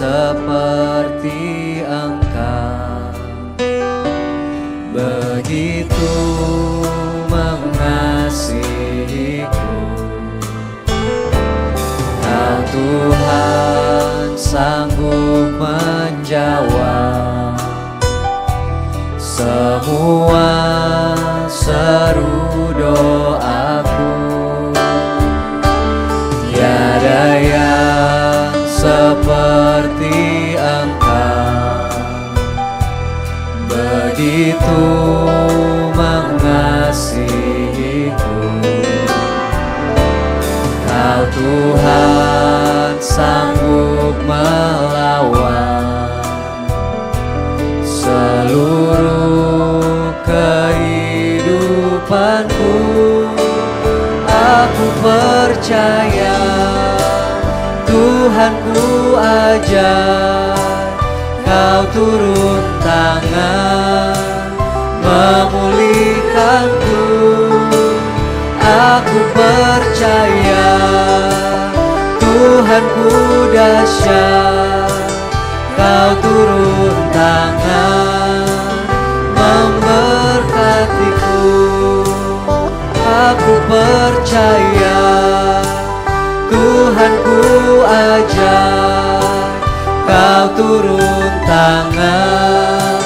seperti Engkau, begitu mengasihiku. Kau Tuhan sanggup menjawab semua seru doaku. Tiada yang seperti Engkau, begitu mengasihiku. Kau Tuhan sanggup melawan seluruh kehidupanku. Aku percaya Tuhanku ajar, Kau turun tangan memulihkanku. Aku percaya Tuhanku dahsyat, Kau turun tangan memberkatiku. Aku percaya Tuhanku ajar, Kau turun tangan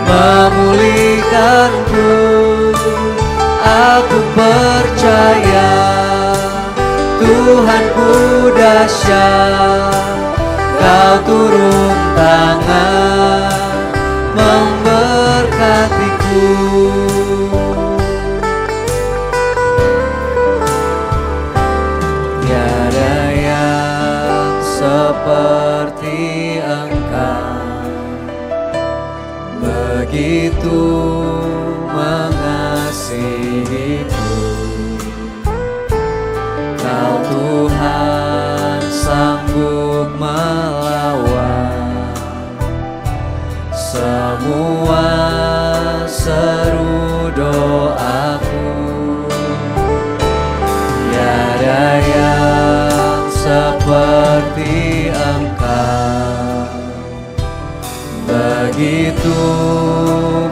memulihkanku. Aku percaya Tuhanku dahsyat, Kau turun tangan memberkatiku. Tiada yang seperti Engkau, begitu mengasihiku. Kau Tuhan sanggup melawan semua seru doaku. Tiada yang seperti Engkau, begitu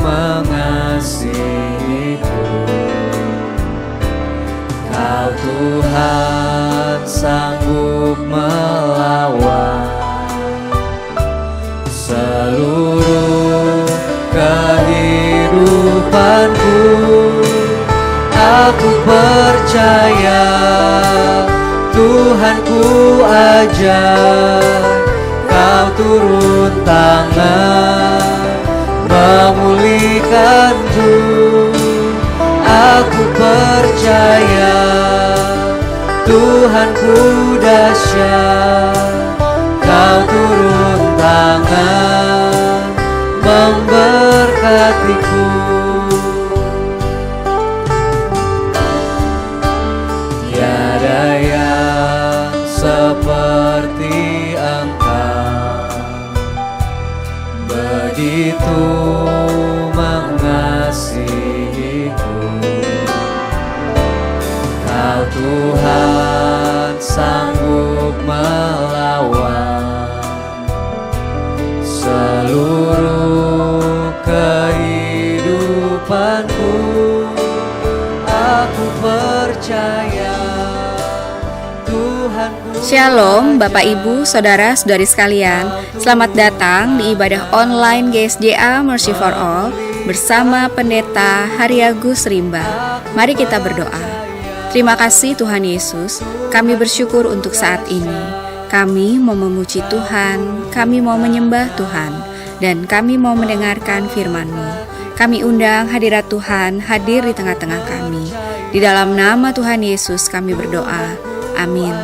mengasihiku. Kau Tuhan sanggup melawan seluruh kehidupanku. Aku percaya Tuhanku ajar, Kau turun tangan memulihkanku. Aku percaya Tuhanku dahsyat, Kau turun tangan memberkatiku. Tiada yang seperti Engkau, begitu mengasihiku. Kau Tuhan sanggup melawan seluruh kehidupanku. Aku percaya Tuhanku. Shalom Bapak Ibu, Saudara-saudari sekalian. Selamat datang di ibadah online GSJA Mercy for All bersama Pendeta Haryagus Rimba. Mari kita berdoa. Terima kasih Tuhan Yesus, kami bersyukur untuk saat ini. Kami mau memuji Tuhan, kami mau menyembah Tuhan, dan kami mau mendengarkan firman-Mu. Kami undang hadirat Tuhan hadir di tengah-tengah kami. Di dalam nama Tuhan Yesus kami berdoa. Amin.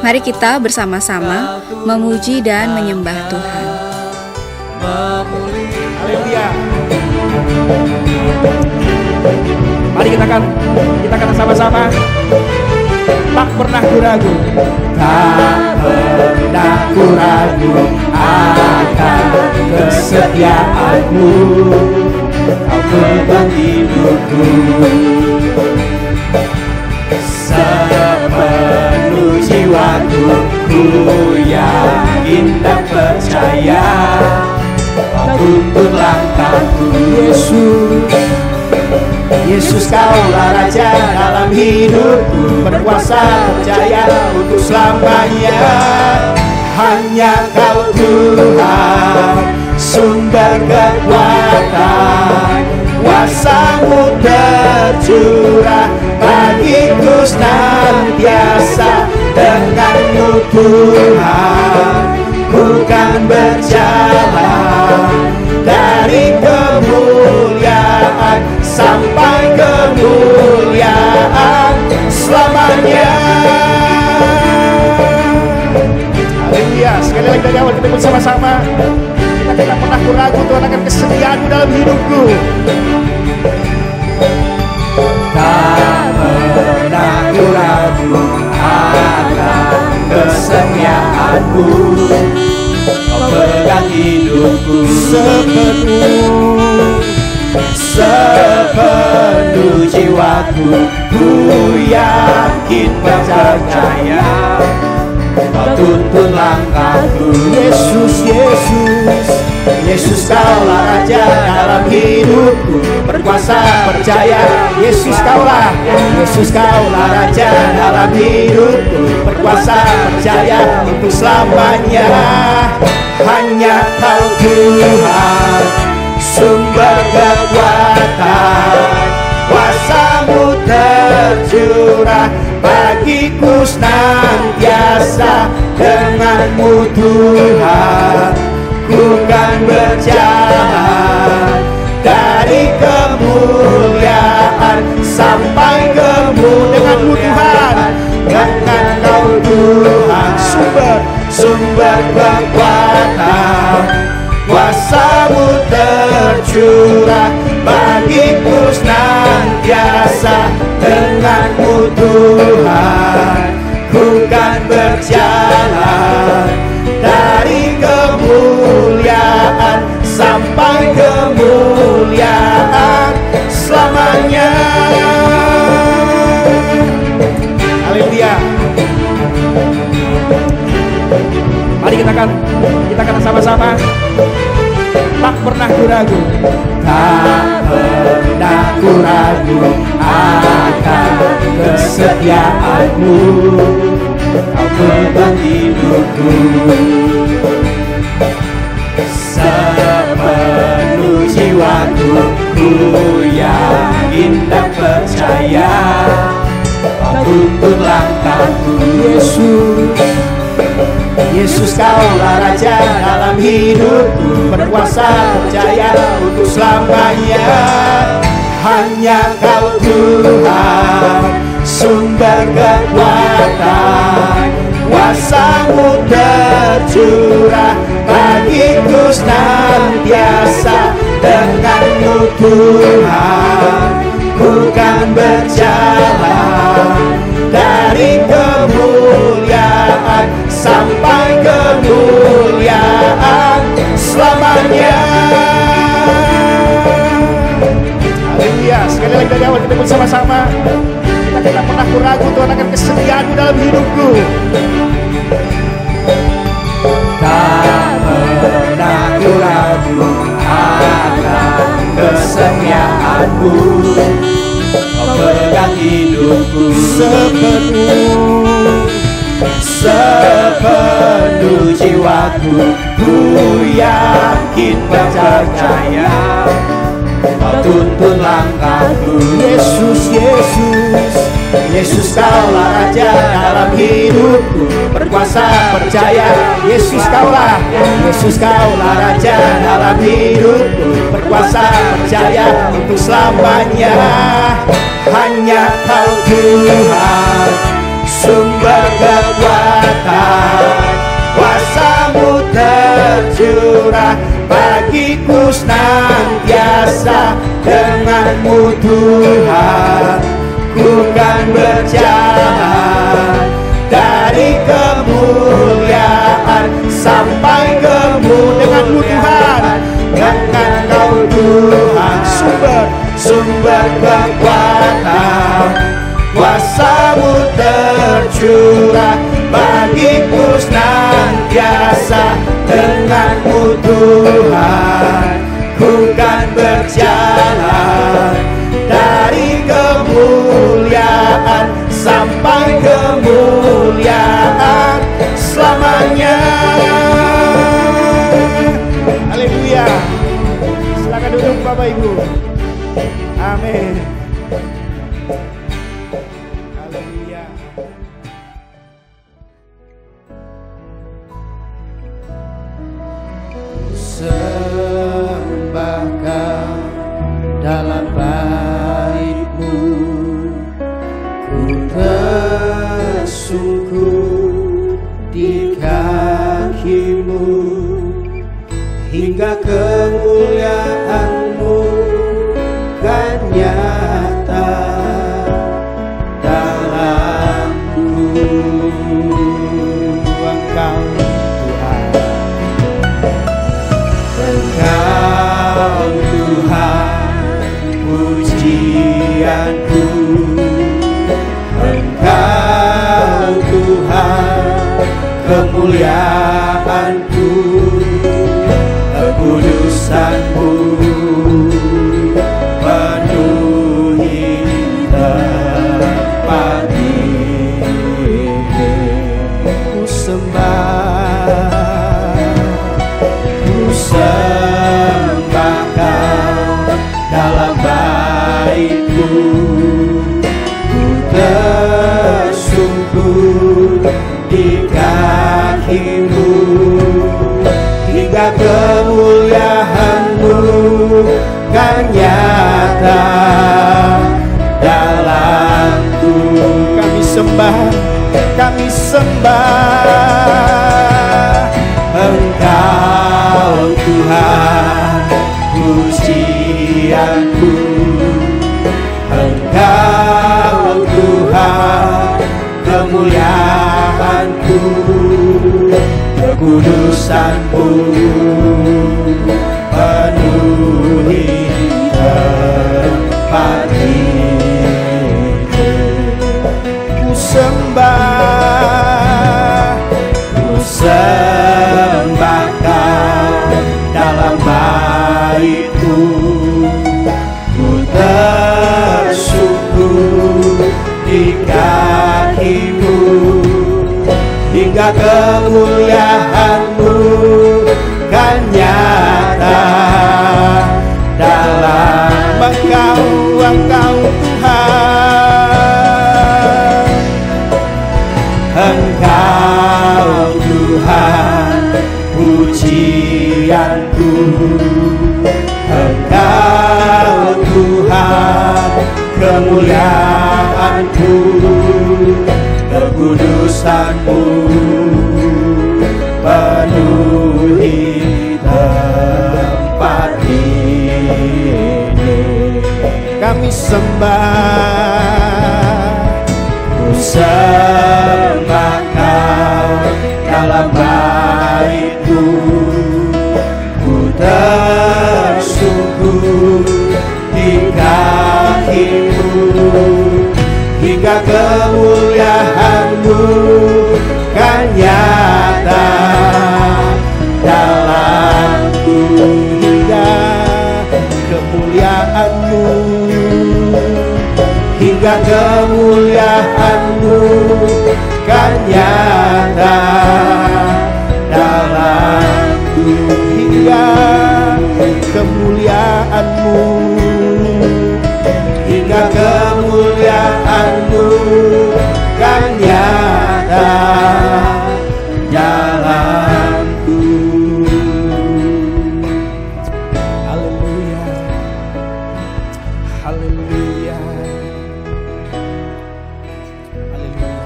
Mari kita bersama-sama memuji dan menyembah Tuhan. Haleluya. Mari kita katakan sama-sama. Tak pernah ku-ragu, tak pernah ku-ragu akan kesetiaan-Mu. Kau pegang hidupku sepenuh jiwaku, ku yakin indah percaya. Kau tuntun langkahku Yesus. Yesus kaulah Raja dalam hidupku, berkuasa percaya untuk selamanya. Hanya Kau Tuhan, sumber kekuatan, kuasa-Mu tercurah bagiku senantiasa. Dengan-Mu Tuhan, ku kan berjalan dari kemuliaan sampai kemuliaan selamanya. Haleluya. Sekali lagi dari awal kita bersama-sama, kita tidak pernah ragu Tuhan akan kesetiaan-Mu dalam hidupku. Tak pernah ragu akan kesetiaan-Mu. Kau pegang hidupku sepenuh jiwaku, ku yakin percaya. Kau tuntun langkahku Yesus, Yesus. Yesus kaulah Raja dalam hidupku, berkuasa percaya. Yesus kaulah Raja dalam hidupku, berkuasa percaya untuk selamanya. Hanya Kau Tuhan, sumber kekuatan, kuasa-Mu tercurah bagiku senantiasa. Dengan-Mu Tuhan, ku kan berjalan dari kemuliaan sampai kemuliaan. Dengan-Mu Tuhan, dengan Kau Tuhan, sumber kekuatan, kuasa-Mu tercurah bagiku senantiasa. Dengan-Mu Tuhan, ku kan berjalan dari kemuliaan sampai kemuliaan selamanya. Haleluya. Mari kita akan sama-sama. Tak pernah ragu, tak pernah ragu akan kesetiaan-Mu. Kau pegang hidupku sepenuh jiwaku, ku yakin dan percaya. Kau tuntun langkahku Yesus. Yesus kaulah Raja dalam hidupku, berkuasa percaya untuk selamanya. Hanya Kau Tuhan, sumber kekuatan, kuasa-Mu tercurah bagiku senantiasa. Dengan-Mu Tuhan, ku kan berjalan dari kemuliaan sampai kemuliaan selamanya. Haleluya. Sekali lagi dari awal kita bersama-sama, kita tidak pernah ragu Tuhan akan kesetiaan-Mu dalam hidupku. Tak pernah ragu akan kesetiaan-Mu. Kau pegang hidupku sepenuh jiwaku, ku yakin percaya. Kau tuntun langkahku Yesus, Yesus. Yesus kaulah Raja dalam hidupku, berkuasa percaya. Yesus kaulah Raja dalam hidupku, berkuasa percaya untuk selamanya. Hanya Kau Tuhan, sumber kekuatan, kuasa-Mu tercurah bagiku senantiasa. Dengan-Mu Tuhan, ku kan berjalan dari kemuliaan sampai kemuliaan. Dengan-Mu Tuhan, dengan Kau Tuhan, sumber kekuatan, kuasa-Mu tercurah bagiku senantiasa. biasa denganmu Tuhan. Ku kan berjalan dari kemuliaan sampai kemuliaan selamanya. Haleluya. Silakan duduk Bapak Ibu. Amin. Haleluya. Sembah Kau dalam bait-Mu, ku tersungkur di kaki-Mu, hingga kemuliaan-Mu kan nyata dalamku. Engkau Tuhan, Engkau Tuhan pujianku, Engkau Tuhan kemuliaanku, kekudusan-Mu penuhi tempat ini. Ku sembah Kau dalam bait-Mu, ku tersungkur di kaki-Mu, hingga kemuliaan-Mu kan nyata dalamku. Kami sembah Engkau Tuhan pujianku, Engkau Tuhan kemuliaanku, kekudusan-Mu penuhi tempat ini. Ku sembah Kau dalam bait-Mu, ku tersungkur di kaki-Mu, hingga kemuliaan-Mu kan nyata dalam Engkau Tuhan. Engkau Tuhan pujianku, Engkau Tuhan kemuliaanku, kekudusan-Mu penuhi tempat ini. Kami sembah Kau dalam bait-Mu, ku tersungkur di kaki-Mu, hingga kemuliaan-Mu kan nyata dalamku. Hingga kemuliaan-Mu, hingga kemuliaan-Mu kan nyata dalamku. Hingga kemuliaan-Mu, hingga kemuliaan-Mu kan nyata dalamku. Haleluya, haleluya, haleluya.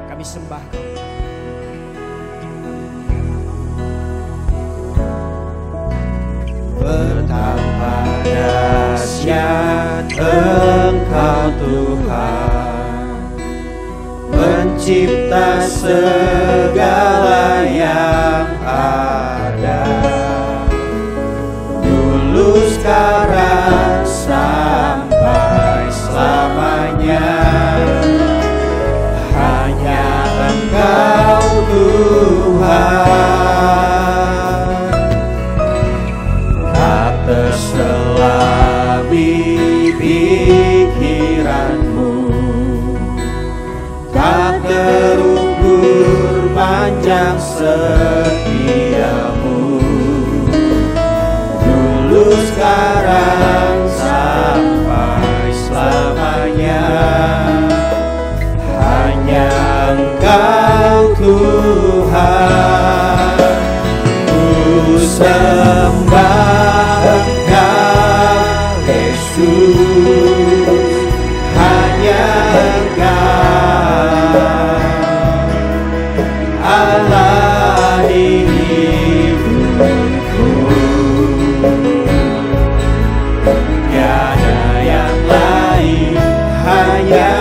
Kami sembah Kau. Betapa dahsyat Engkau Tuhan, pencipta segala yang ada, dulu sekarang sampai selamanya. Hanya Engkau Tuhan sepanjang setiamu, dulu sekarang sampai selamanya. Hanya Engkau Tuhan, ku sembah Engkau Yesus, hanya Engkau Allah di hidupku. Tiada yang lain, hanya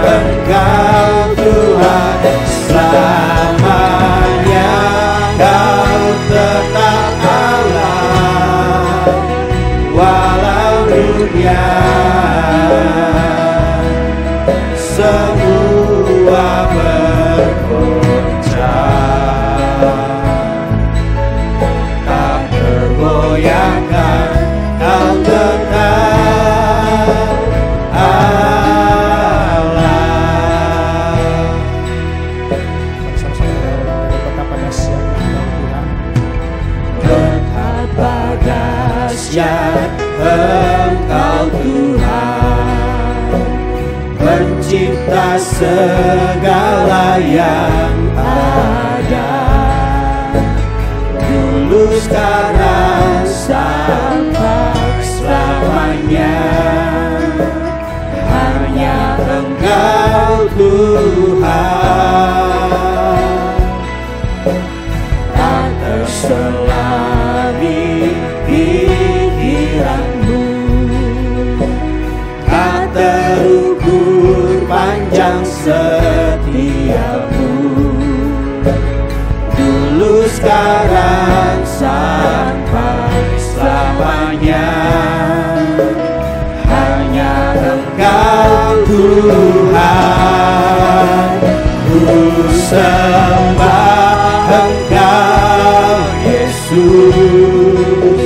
Engkau Tuhan, selamanya Kau tetap Allah, walau dunia semua bergoncang, tak tergoyahkan Kau tetap dahsyat Engkau Tuhan, pencipta segala yang ada, dulu sekarang sampai selamanya. Hanya Engkau Tuhan, tak terselami pikiranmu, tak terukur panjang setiamu, dulu sekarang sampai selamanya. Hanya Engkau Tuhan, ku sembah Engkau Yesus,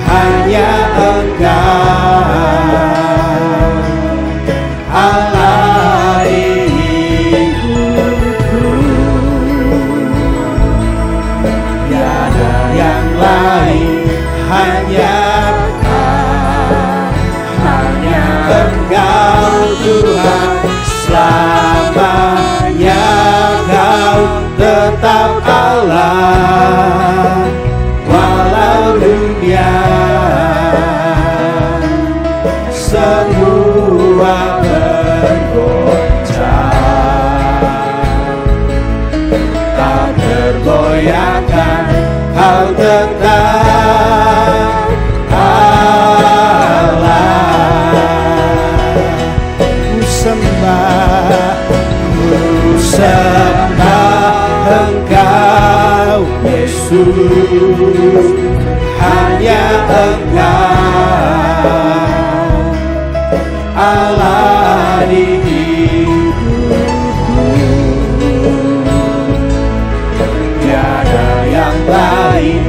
hanya Engkau Allah di hidupku. Tiada yang lain, hanya Engkau Tuhan, selamanya Kau tetap Allah, walau dunia semua bergoncang, tak tergoyahkan Kau tetap Allah. Ku sembah Engkau Yesus, hanya Engkau Allah di hidupku. Tiada yang lain,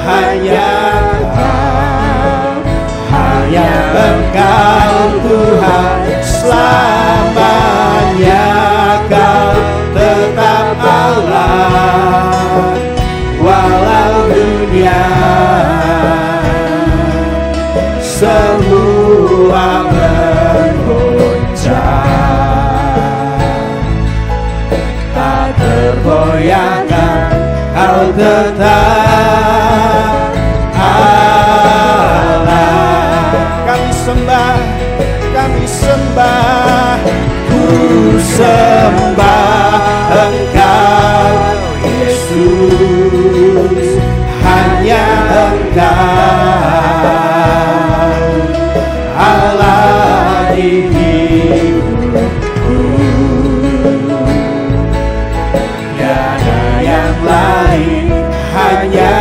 hanya Engkau Tuhan, selamanya Kau tetap Allah, walau dunia semua bergoncang, tak tergoyahkan Kau tetap Allah. Kami sembah, ku sembah Engkau Yesus, hanya Engkau Allah di hidupku. Tiada yang lain, hanya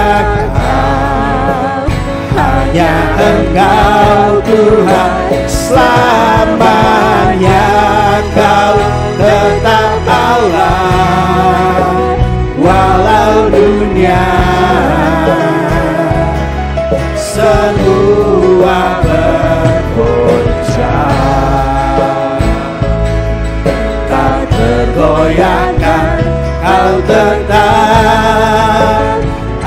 Engkau Tuhan, selamanya Kau tetap Allah, walau dunia semua bergoncang, tak tergoyahkan tetap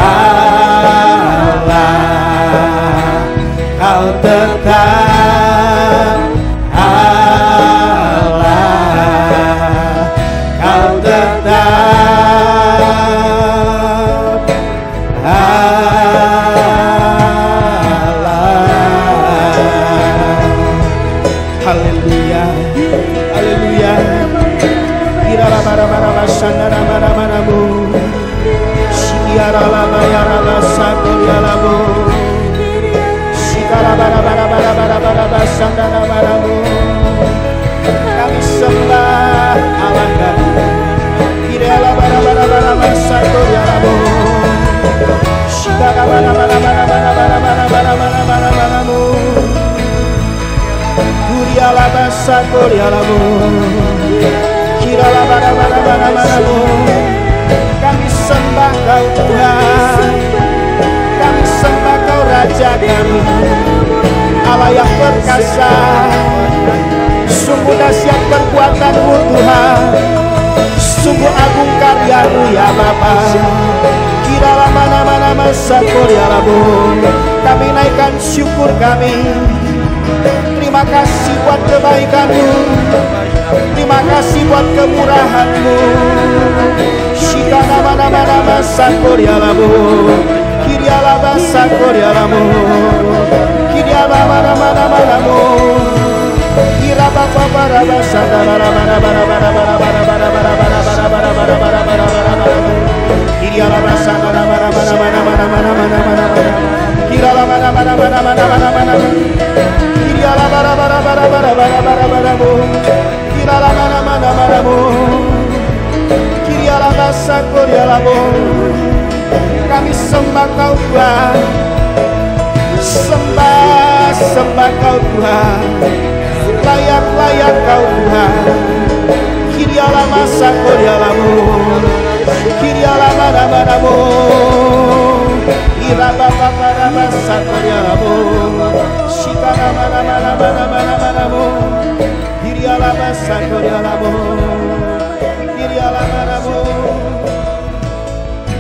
Allah, Kau tetap Allah, Kau tetap Allah. Haleluya, haleluya. Irala bara-bara basandara bara-baramu, Sikiara lama yarala sakurialamu, Sikara bara-bara basandara baramu. Kami sembah Allah kami, Irala bara-bara basakurialamu, Sikara bara-bara-baramu, Kuriala basakurialamu, Kirala bara-bara-baramu. Kami sembah Kau Tuhan, kami sembah Kau Raja kami, Allah yang perkasa. Sungguh dahsyat perbuatan-Mu Tuhan, sungguh agung karya-Mu ya Bapa. Kirala mana-mana masa koryalamu. Kami naikkan syukur kami. Terima kasih buat kebaikan-Mu, terima kasih buat kemurahan-Mu. Shikana mana-mana masa koryalamu, Kiriala masa koryalamu, Kiriala mana-mana-manamu, Kira bapa para basa Kiriala basa Kiriala mana-mana-mana-mana-mana-mana, Kiriala bara-bara-bara-bara-bara-bara-bara-mu, Kiriala mana-mana-manamu, Kiriala basa koryalamu. Kami sembah Kau Tuhan, sembah Kau Tuhan, layak Kau Tuhan. Kiriala masa koryalamu, Kiriala mana-manamu, Ira bapa para masa koryalamu, Shikara mana-mana-mana-mana-manamu, Kiriala masa koryalamu, Kiriala manamu,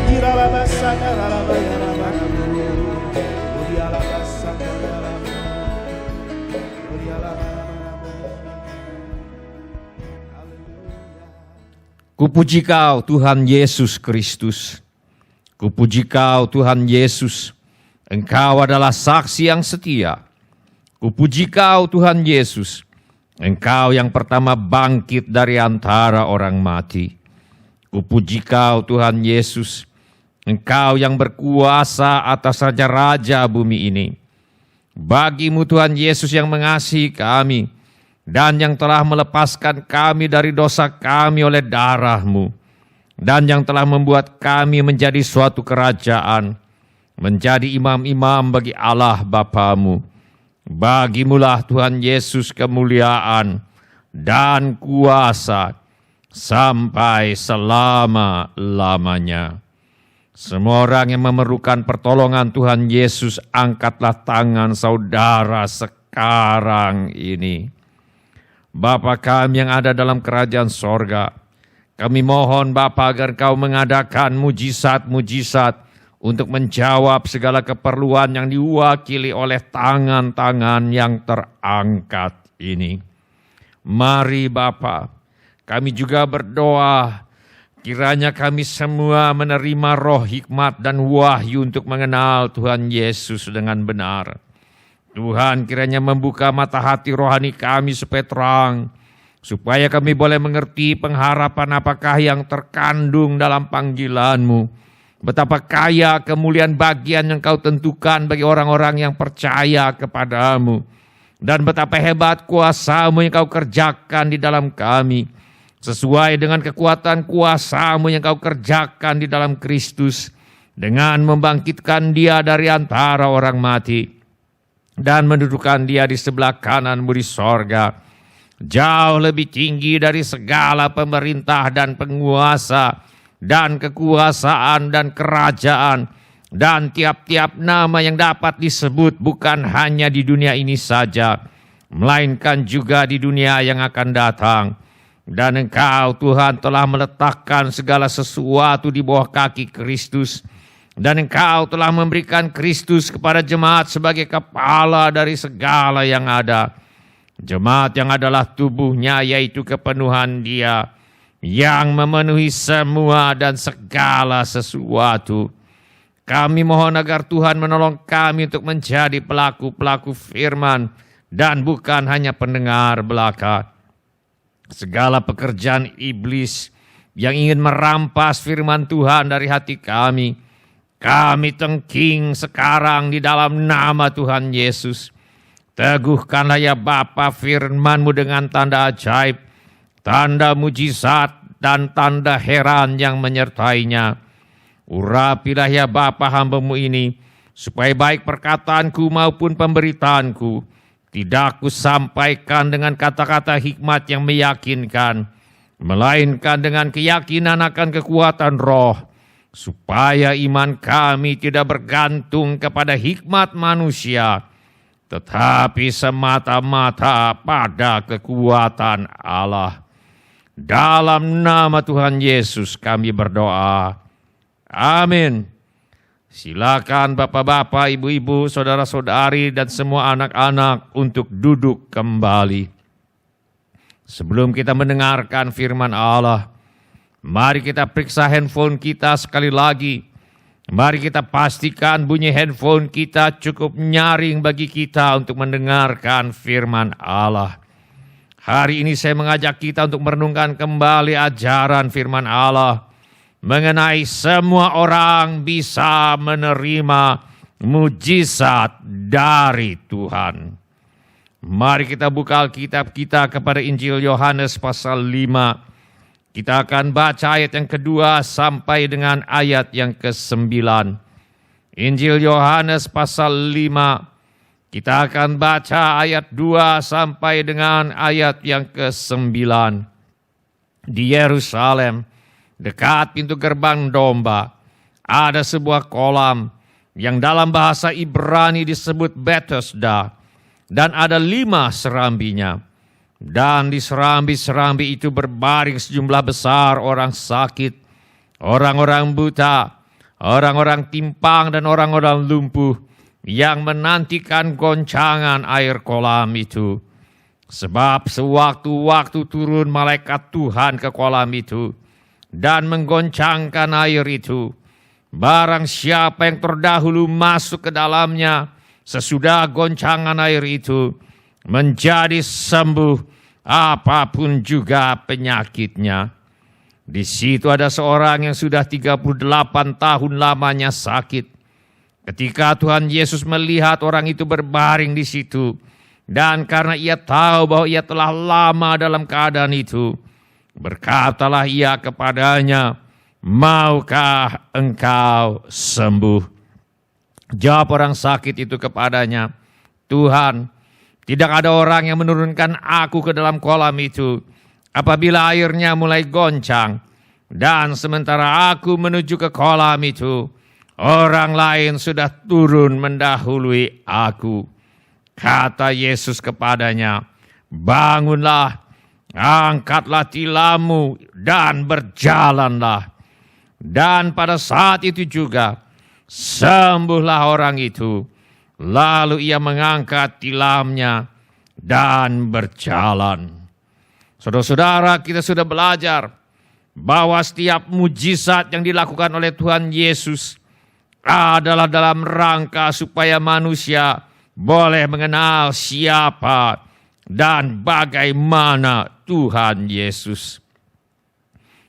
Kiriala masa koryalamu, Kiriala masa koryalamu, Kiriala manamu. Kupuji Kau Tuhan Yesus Kristus. Kupuji Kau Tuhan Yesus, Engkau adalah saksi yang setia. Kupuji Kau Tuhan Yesus, Engkau yang pertama bangkit dari antara orang mati. Kupuji Kau Tuhan Yesus, Engkau yang berkuasa atas raja-raja bumi ini. Bagi-Mu Tuhan Yesus yang mengasihi kami, dan yang telah melepaskan kami dari dosa kami oleh darah-Mu, dan yang telah membuat kami menjadi suatu kerajaan, menjadi imam-imam bagi Allah Bapa-Mu. Bagi-Mulah Tuhan Yesus kemuliaan dan kuasa sampai selama-lamanya. Semua orang yang memerlukan pertolongan Tuhan Yesus, angkatlah tangan saudara sekarang ini. Bapa kami yang ada dalam kerajaan sorga, kami mohon Bapa agar Kau mengadakan mujizat-mujizat untuk menjawab segala keperluan yang diwakili oleh tangan-tangan yang terangkat ini. Mari Bapa, kami juga berdoa, kiranya kami semua menerima roh hikmat dan wahyu untuk mengenal Tuhan Yesus dengan benar. Tuhan kiranya membuka mata hati rohani kami supaya terang, supaya kami boleh mengerti pengharapan apakah yang terkandung dalam panggilan-Mu. Betapa kaya kemuliaan bagian yang Kau tentukan bagi orang-orang yang percaya kepada-Mu. Dan betapa hebat kuasa-Mu yang Kau kerjakan di dalam kami, sesuai dengan kekuatan kuasa-Mu yang Kau kerjakan di dalam Kristus, dengan membangkitkan Dia dari antara orang mati, dan mendudukan Dia di sebelah kanan-Mu di sorga, jauh lebih tinggi dari segala pemerintah dan penguasa, dan kekuasaan dan kerajaan, dan tiap-tiap nama yang dapat disebut bukan hanya di dunia ini saja, melainkan juga di dunia yang akan datang. Dan Engkau Tuhan telah meletakkan segala sesuatu di bawah kaki Kristus. Dan Engkau telah memberikan Kristus kepada jemaat sebagai kepala dari segala yang ada. Jemaat yang adalah tubuhnya, yaitu kepenuhan Dia yang memenuhi semua dan segala sesuatu. Kami mohon agar Tuhan menolong kami untuk menjadi pelaku-pelaku firman dan bukan hanya pendengar belaka. Segala pekerjaan iblis yang ingin merampas firman Tuhan dari hati kami tengking sekarang di dalam nama Tuhan Yesus. Teguhkanlah ya Bapa firman-Mu dengan tanda ajaib, tanda mujizat, dan tanda heran yang menyertainya. Urapilah ya Bapa hamba-Mu ini, supaya baik perkataanku maupun pemberitaanku tidak kusampaikan dengan kata-kata hikmat yang meyakinkan, melainkan dengan keyakinan akan kekuatan roh, supaya iman kami tidak bergantung kepada hikmat manusia, tetapi semata-mata pada kekuatan Allah. Dalam nama Tuhan Yesus kami berdoa. Amin. Silakan bapak-bapak, ibu-ibu, saudara-saudari, dan semua anak-anak untuk duduk kembali. Sebelum kita mendengarkan firman Allah, mari kita periksa handphone kita sekali lagi. Mari kita pastikan bunyi handphone kita cukup nyaring bagi kita untuk mendengarkan firman Allah. Hari ini saya mengajak kita untuk merenungkan kembali ajaran firman Allah mengenai semua orang bisa menerima mujizat dari Tuhan. Mari kita buka Alkitab kita kepada Injil Yohanes pasal 5. Kita akan baca ayat yang kedua sampai dengan ayat yang ke-9. Injil Yohanes pasal 5. Kita akan baca ayat 2 sampai dengan ayat yang ke-9. Di Yerusalem, dekat pintu gerbang domba, ada sebuah kolam yang dalam bahasa Ibrani disebut Bethesda, dan ada 5 serambinya. Dan di serambi-serambi itu berbaring sejumlah besar orang sakit, orang-orang buta, orang-orang timpang, dan orang-orang lumpuh yang menantikan goncangan air kolam itu. Sebab sewaktu-waktu turun malaikat Tuhan ke kolam itu dan menggoncangkan air itu. Barang siapa yang terdahulu masuk ke dalamnya sesudah goncangan air itu, menjadi sembuh apapun juga penyakitnya. Di situ ada seorang yang sudah 38 tahun lamanya sakit. Ketika Tuhan Yesus melihat orang itu berbaring di situ, dan karena ia tahu bahwa ia telah lama dalam keadaan itu, berkatalah ia kepadanya, "Maukah engkau sembuh?" Jawab orang sakit itu kepadanya, "Tuhan, tidak ada orang yang menurunkan aku ke dalam kolam itu apabila airnya mulai goncang. Dan sementara aku menuju ke kolam itu, orang lain sudah turun mendahului aku." Kata Yesus kepadanya, "Bangunlah, angkatlah tilammu dan berjalanlah." Dan pada saat itu juga sembuhlah orang itu. Lalu ia mengangkat tilamnya dan berjalan. Saudara-saudara, kita sudah belajar bahwa setiap mujizat yang dilakukan oleh Tuhan Yesus adalah dalam rangka supaya manusia boleh mengenal siapa dan bagaimana Tuhan Yesus.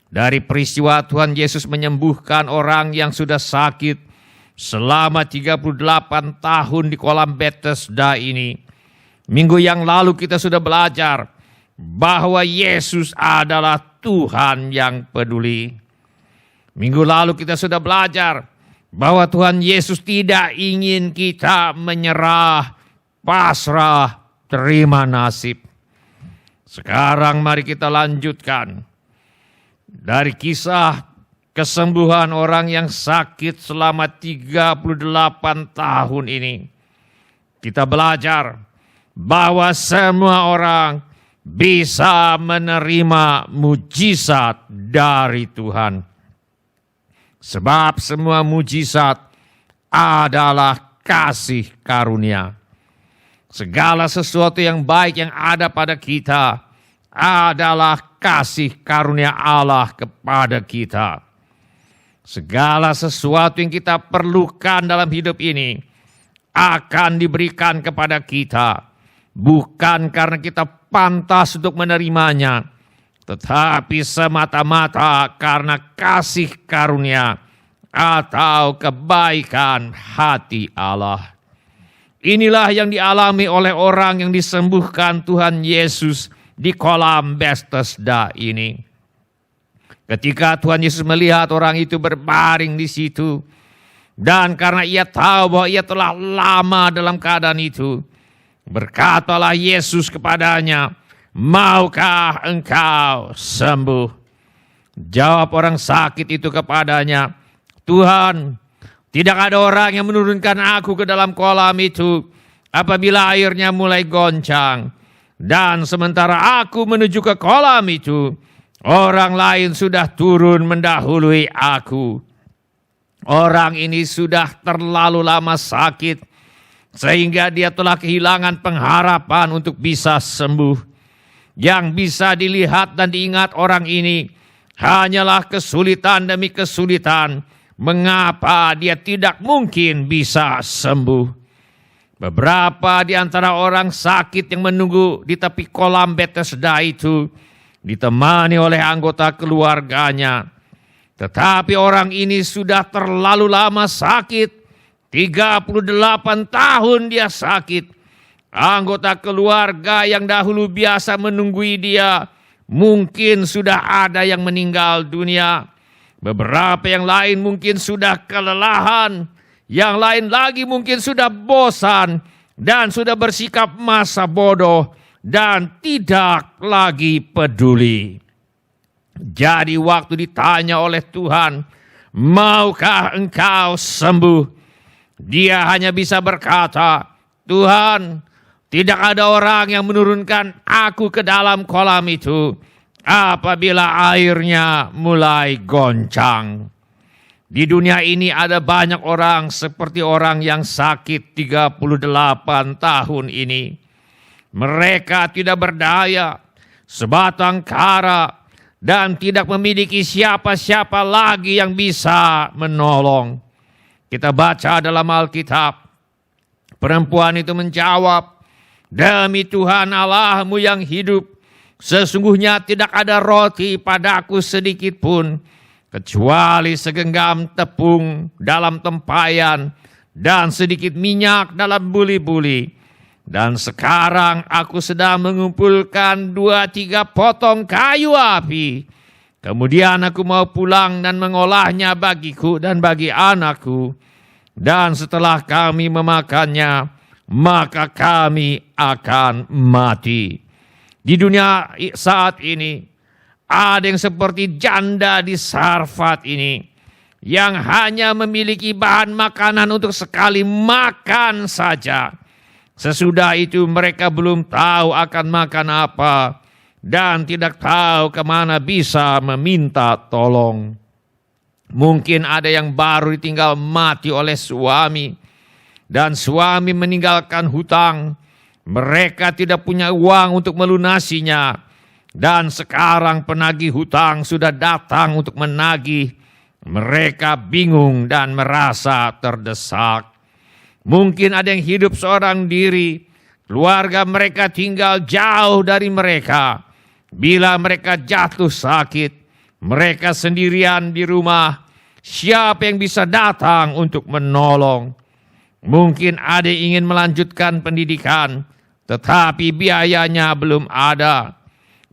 Dari peristiwa Tuhan Yesus menyembuhkan orang yang sudah sakit selama 38 tahun di kolam Bethesda ini, minggu yang lalu kita sudah belajar bahwa Yesus adalah Tuhan yang peduli. Minggu lalu kita sudah belajar bahwa Tuhan Yesus tidak ingin kita menyerah, pasrah, terima nasib. Sekarang mari kita lanjutkan dari kisah kesembuhan orang yang sakit selama 38 tahun ini. Kita belajar bahwa semua orang bisa menerima mujizat dari Tuhan. Sebab semua mujizat adalah kasih karunia. Segala sesuatu yang baik yang ada pada kita adalah kasih karunia Allah kepada kita. Segala sesuatu yang kita perlukan dalam hidup ini akan diberikan kepada kita. Bukan karena kita pantas untuk menerimanya, tetapi semata-mata karena kasih karunia atau kebaikan hati Allah. Inilah yang dialami oleh orang yang disembuhkan Tuhan Yesus di kolam Bethesda ini. Ketika Tuhan Yesus melihat orang itu berbaring di situ, dan karena ia tahu bahwa ia telah lama dalam keadaan itu, berkatalah Yesus kepadanya, "Maukah engkau sembuh?" Jawab orang sakit itu kepadanya, "Tuhan, tidak ada orang yang menurunkan aku ke dalam kolam itu apabila airnya mulai goncang. Dan sementara aku menuju ke kolam itu, orang lain sudah turun mendahului aku. Orang ini sudah terlalu lama sakit, sehingga dia telah kehilangan pengharapan untuk bisa sembuh. Yang bisa dilihat dan diingat orang ini hanyalah kesulitan demi kesulitan. Mengapa dia tidak mungkin bisa sembuh?" Beberapa di antara orang sakit yang menunggu di tepi kolam Bethesda itu ditemani oleh anggota keluarganya. Tetapi orang ini sudah terlalu lama sakit. 38 tahun dia sakit. Anggota keluarga yang dahulu biasa menunggui dia mungkin sudah ada yang meninggal dunia. Beberapa yang lain mungkin sudah kelelahan. Yang lain lagi mungkin sudah bosan dan sudah bersikap masa bodoh dan tidak lagi peduli. Jadi waktu ditanya oleh Tuhan, "Maukah engkau sembuh?" Dia hanya bisa berkata, "Tuhan, tidak ada orang yang menurunkan aku ke dalam kolam itu apabila airnya mulai goncang." Di dunia ini ada banyak orang seperti orang yang sakit 38 tahun ini. Mereka tidak berdaya, sebatang kara, dan tidak memiliki siapa-siapa lagi yang bisa menolong. Kita baca dalam Alkitab, perempuan itu menjawab, "Demi Tuhan Allahmu yang hidup, sesungguhnya tidak ada roti padaku sedikit pun, kecuali segenggam tepung dalam tempayan dan sedikit minyak dalam buli-buli. Dan sekarang aku sedang mengumpulkan 2-3 potong kayu api. Kemudian aku mau pulang dan mengolahnya bagiku dan bagi anakku. Dan setelah kami memakannya, maka kami akan mati." Di dunia saat ini, ada yang seperti janda di Sarfat ini, yang hanya memiliki bahan makanan untuk sekali makan saja. Sesudah itu mereka belum tahu akan makan apa, dan tidak tahu kemana bisa meminta tolong. Mungkin ada yang baru ditinggal mati oleh suami, dan suami meninggalkan hutang. Mereka tidak punya uang untuk melunasinya. Dan sekarang penagih hutang sudah datang untuk menagih. Mereka bingung dan merasa terdesak. Mungkin ada yang hidup seorang diri. Keluarga mereka tinggal jauh dari mereka. Bila mereka jatuh sakit, mereka sendirian di rumah. Siapa yang bisa datang untuk menolong? Mungkin ada yang ingin melanjutkan pendidikan, tetapi biayanya belum ada.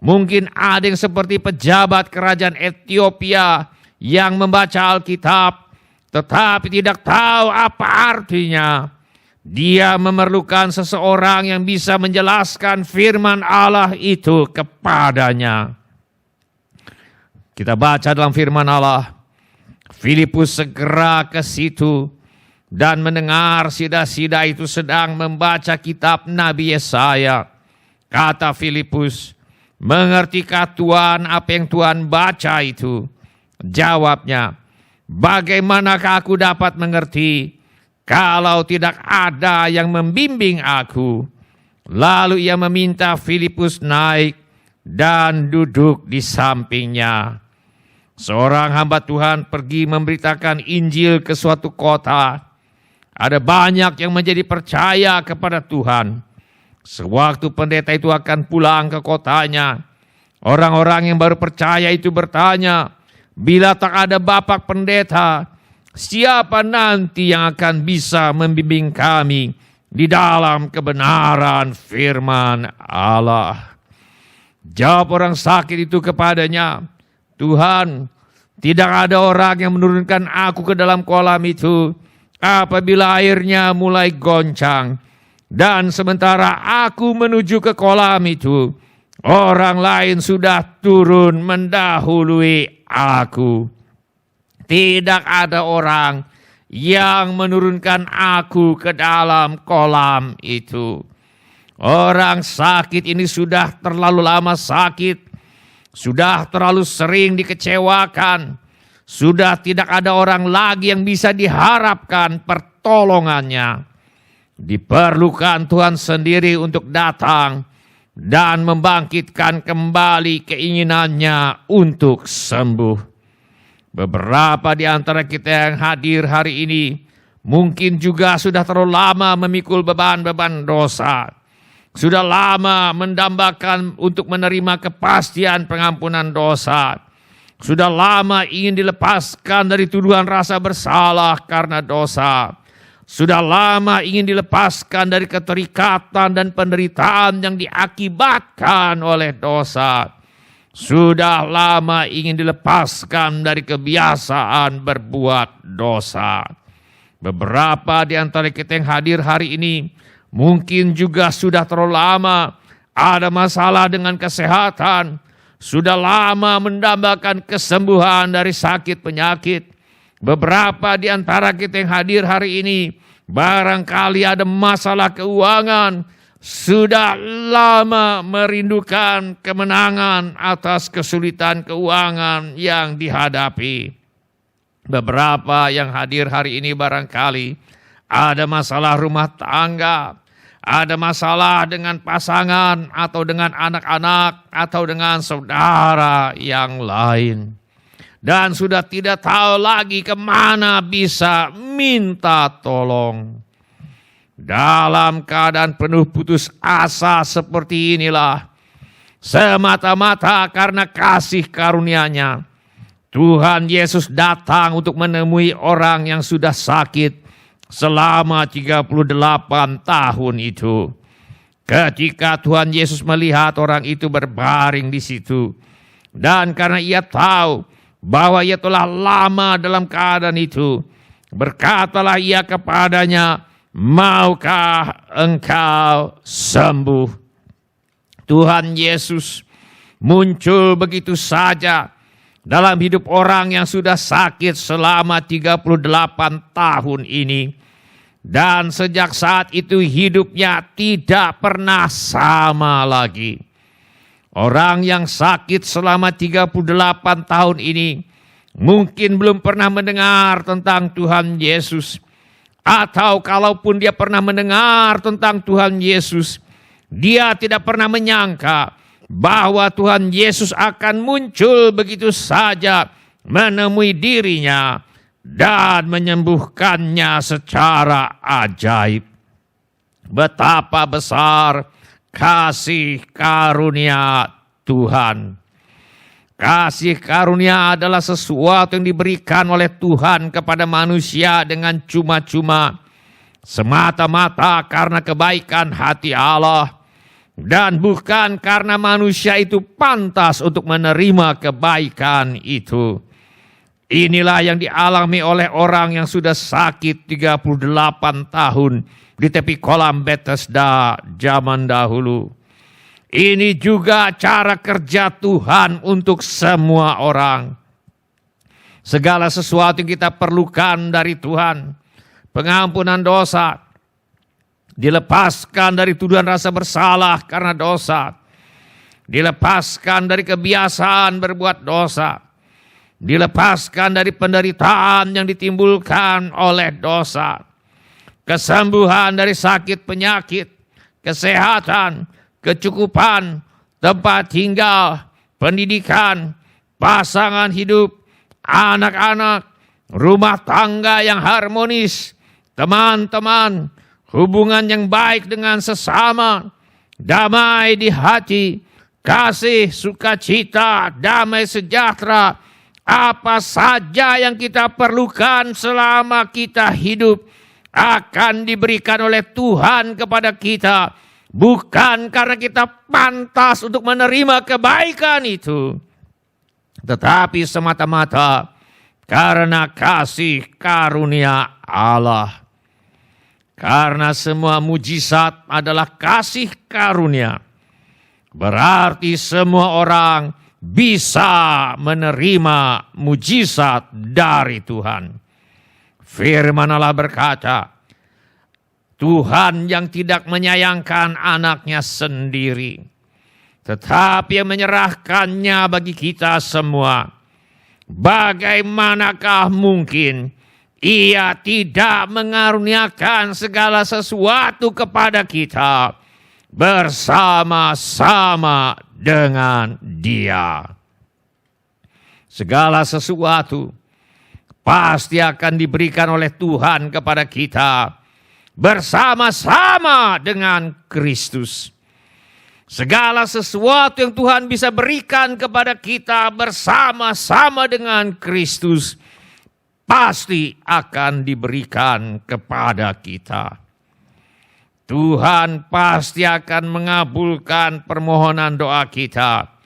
Mungkin ada yang seperti pejabat kerajaan Ethiopia yang membaca Alkitab, tetapi tidak tahu apa artinya. Dia memerlukan seseorang yang bisa menjelaskan firman Allah itu kepadanya. Kita baca dalam firman Allah, Filipus segera ke situ dan mendengar sida-sida itu sedang membaca kitab Nabi Yesaya. Kata Filipus, Mengertikah Tuhan apa yang Tuhan baca itu? Jawabnya, bagaimanakah aku dapat mengerti kalau tidak ada yang membimbing aku? Lalu ia meminta Filipus naik dan duduk di sampingnya. Seorang hamba Tuhan pergi memberitakan Injil ke suatu kota. Ada banyak yang menjadi percaya kepada Tuhan. Sewaktu pendeta itu akan pulang ke kotanya, orang-orang yang baru percaya itu bertanya, bila tak ada bapak pendeta, siapa nanti yang akan bisa membimbing kami di dalam kebenaran firman Allah? Jawab orang sakit itu kepadanya, Tuhan, tidak ada orang yang menurunkan aku ke dalam kolam itu apabila airnya mulai goncang. Dan sementara aku menuju ke kolam itu, orang lain sudah turun mendahului aku. Tidak ada orang yang menurunkan aku ke dalam kolam itu. Orang sakit ini sudah terlalu lama sakit, sudah terlalu sering dikecewakan, sudah tidak ada orang lagi yang bisa diharapkan pertolongannya. Diperlukan Tuhan sendiri untuk datang dan membangkitkan kembali keinginannya untuk sembuh. Beberapa di antara kita yang hadir hari ini mungkin juga sudah terlalu lama memikul beban-beban dosa. Sudah lama mendambakan untuk menerima kepastian pengampunan dosa. Sudah lama ingin dilepaskan dari tuduhan rasa bersalah karena dosa. Sudah lama ingin dilepaskan dari keterikatan dan penderitaan yang diakibatkan oleh dosa. Sudah lama ingin dilepaskan dari kebiasaan berbuat dosa. Beberapa di antara kita yang hadir hari ini mungkin juga sudah terlalu lama ada masalah dengan kesehatan. Sudah lama mendambakan kesembuhan dari sakit penyakit. Beberapa di antara kita yang hadir hari ini barangkali ada masalah keuangan. Sudah lama merindukan kemenangan atas kesulitan keuangan yang dihadapi. Beberapa yang hadir hari ini barangkali ada masalah rumah tangga, ada masalah dengan pasangan atau dengan anak-anak atau dengan saudara yang lain. Dan sudah tidak tahu lagi kemana bisa minta tolong. Dalam keadaan penuh putus asa seperti inilah, semata-mata karena kasih karunia-Nya, Tuhan Yesus datang untuk menemui orang yang sudah sakit selama 38 tahun itu. Ketika Tuhan Yesus melihat orang itu berbaring di situ, dan karena ia tahu bahwa ia telah lama dalam keadaan itu, berkatalah ia kepadanya, maukah engkau sembuh? Tuhan Yesus muncul begitu saja dalam hidup orang yang sudah sakit selama 38 tahun ini. Dan sejak saat itu hidupnya tidak pernah sama lagi. Orang yang sakit selama 38 tahun ini mungkin belum pernah mendengar tentang Tuhan Yesus. Atau kalaupun dia pernah mendengar tentang Tuhan Yesus, dia tidak pernah menyangka bahwa Tuhan Yesus akan muncul begitu saja menemui dirinya dan menyembuhkannya secara ajaib. Betapa besar kasih karunia Tuhan. Kasih karunia adalah sesuatu yang diberikan oleh Tuhan kepada manusia dengan cuma-cuma, semata-mata karena kebaikan hati Allah, dan bukan karena manusia itu pantas untuk menerima kebaikan itu. Inilah yang dialami oleh orang yang sudah sakit 38 tahun di tepi kolam Bethesda zaman dahulu. Ini juga cara kerja Tuhan untuk semua orang. Segala sesuatu yang kita perlukan dari Tuhan, pengampunan dosa, dilepaskan dari tuduhan rasa bersalah karena dosa, dilepaskan dari kebiasaan berbuat dosa, dilepaskan dari penderitaan yang ditimbulkan oleh dosa, kesembuhan dari sakit penyakit, kesehatan, kecukupan, tempat tinggal, pendidikan, pasangan hidup, anak-anak, rumah tangga yang harmonis, teman-teman, hubungan yang baik dengan sesama, damai di hati, kasih, sukacita, damai sejahtera, apa saja yang kita perlukan selama kita hidup akan diberikan oleh Tuhan kepada kita, bukan karena kita pantas untuk menerima kebaikan itu, tetapi semata-mata karena kasih karunia Allah. Karena semua mujizat adalah kasih karunia, berarti semua orang bisa menerima mujizat dari Tuhan. Firman Allah berkata, Tuhan yang tidak menyayangkan anaknya sendiri, tetapi yang menyerahkannya bagi kita semua. Bagaimanakah mungkin Ia tidak mengaruniakan segala sesuatu kepada kita bersama-sama dengan Dia? Segala sesuatu pasti akan diberikan oleh Tuhan kepada kita bersama-sama dengan Kristus. Segala sesuatu yang Tuhan bisa berikan kepada kita bersama-sama dengan Kristus pasti akan diberikan kepada kita. Tuhan pasti akan mengabulkan permohonan doa kita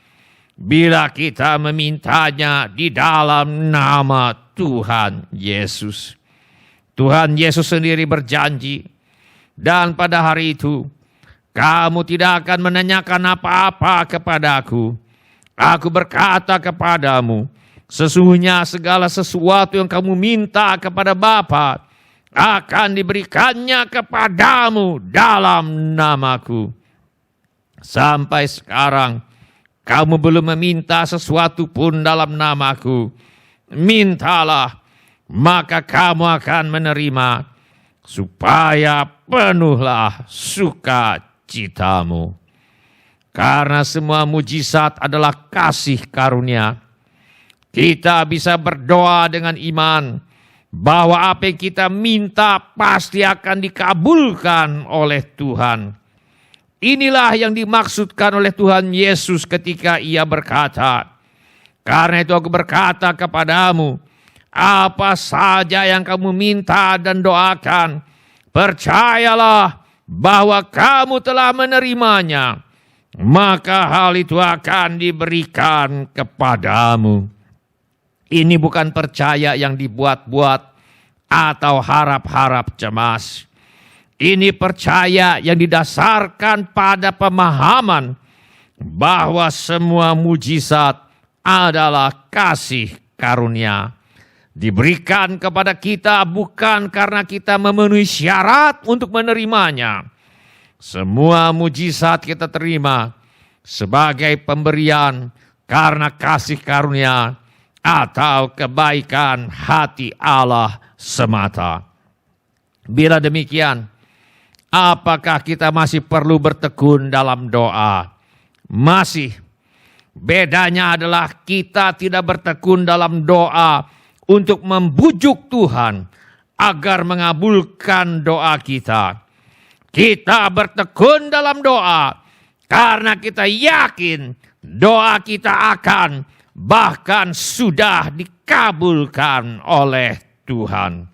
bila kita memintanya di dalam nama Tuhan Yesus. Tuhan Yesus sendiri berjanji, dan pada hari itu kamu tidak akan menanyakan apa-apa kepadaku. Aku berkata kepadamu, sesungguhnya segala sesuatu yang kamu minta kepada Bapa akan diberikannya kepadamu dalam namaku. Sampai sekarang kamu belum meminta sesuatu pun dalam namaku. Mintalah, maka kamu akan menerima, supaya penuhlah sukacitamu. Karena semua mujizat adalah kasih karunia, kita bisa berdoa dengan iman bahwa apa yang kita minta pasti akan dikabulkan oleh Tuhan. Inilah yang dimaksudkan oleh Tuhan Yesus ketika Ia berkata, karena itu aku berkata kepadamu, apa saja yang kamu minta dan doakan, percayalah bahwa kamu telah menerimanya, maka hal itu akan diberikan kepadamu. Ini bukan percaya yang dibuat-buat atau harap-harap cemas. Ini percaya yang didasarkan pada pemahaman bahwa semua mujizat adalah kasih karunia. Diberikan kepada kita bukan karena kita memenuhi syarat untuk menerimanya. Semua mujizat kita terima sebagai pemberian karena kasih karunia atau kebaikan hati Allah semata. Bila demikian, apakah kita masih perlu bertekun dalam doa? Masih. Bedanya adalah kita tidak bertekun dalam doa untuk membujuk Tuhan agar mengabulkan doa kita. Kita bertekun dalam doa karena kita yakin doa kita akan, bahkan sudah dikabulkan oleh Tuhan.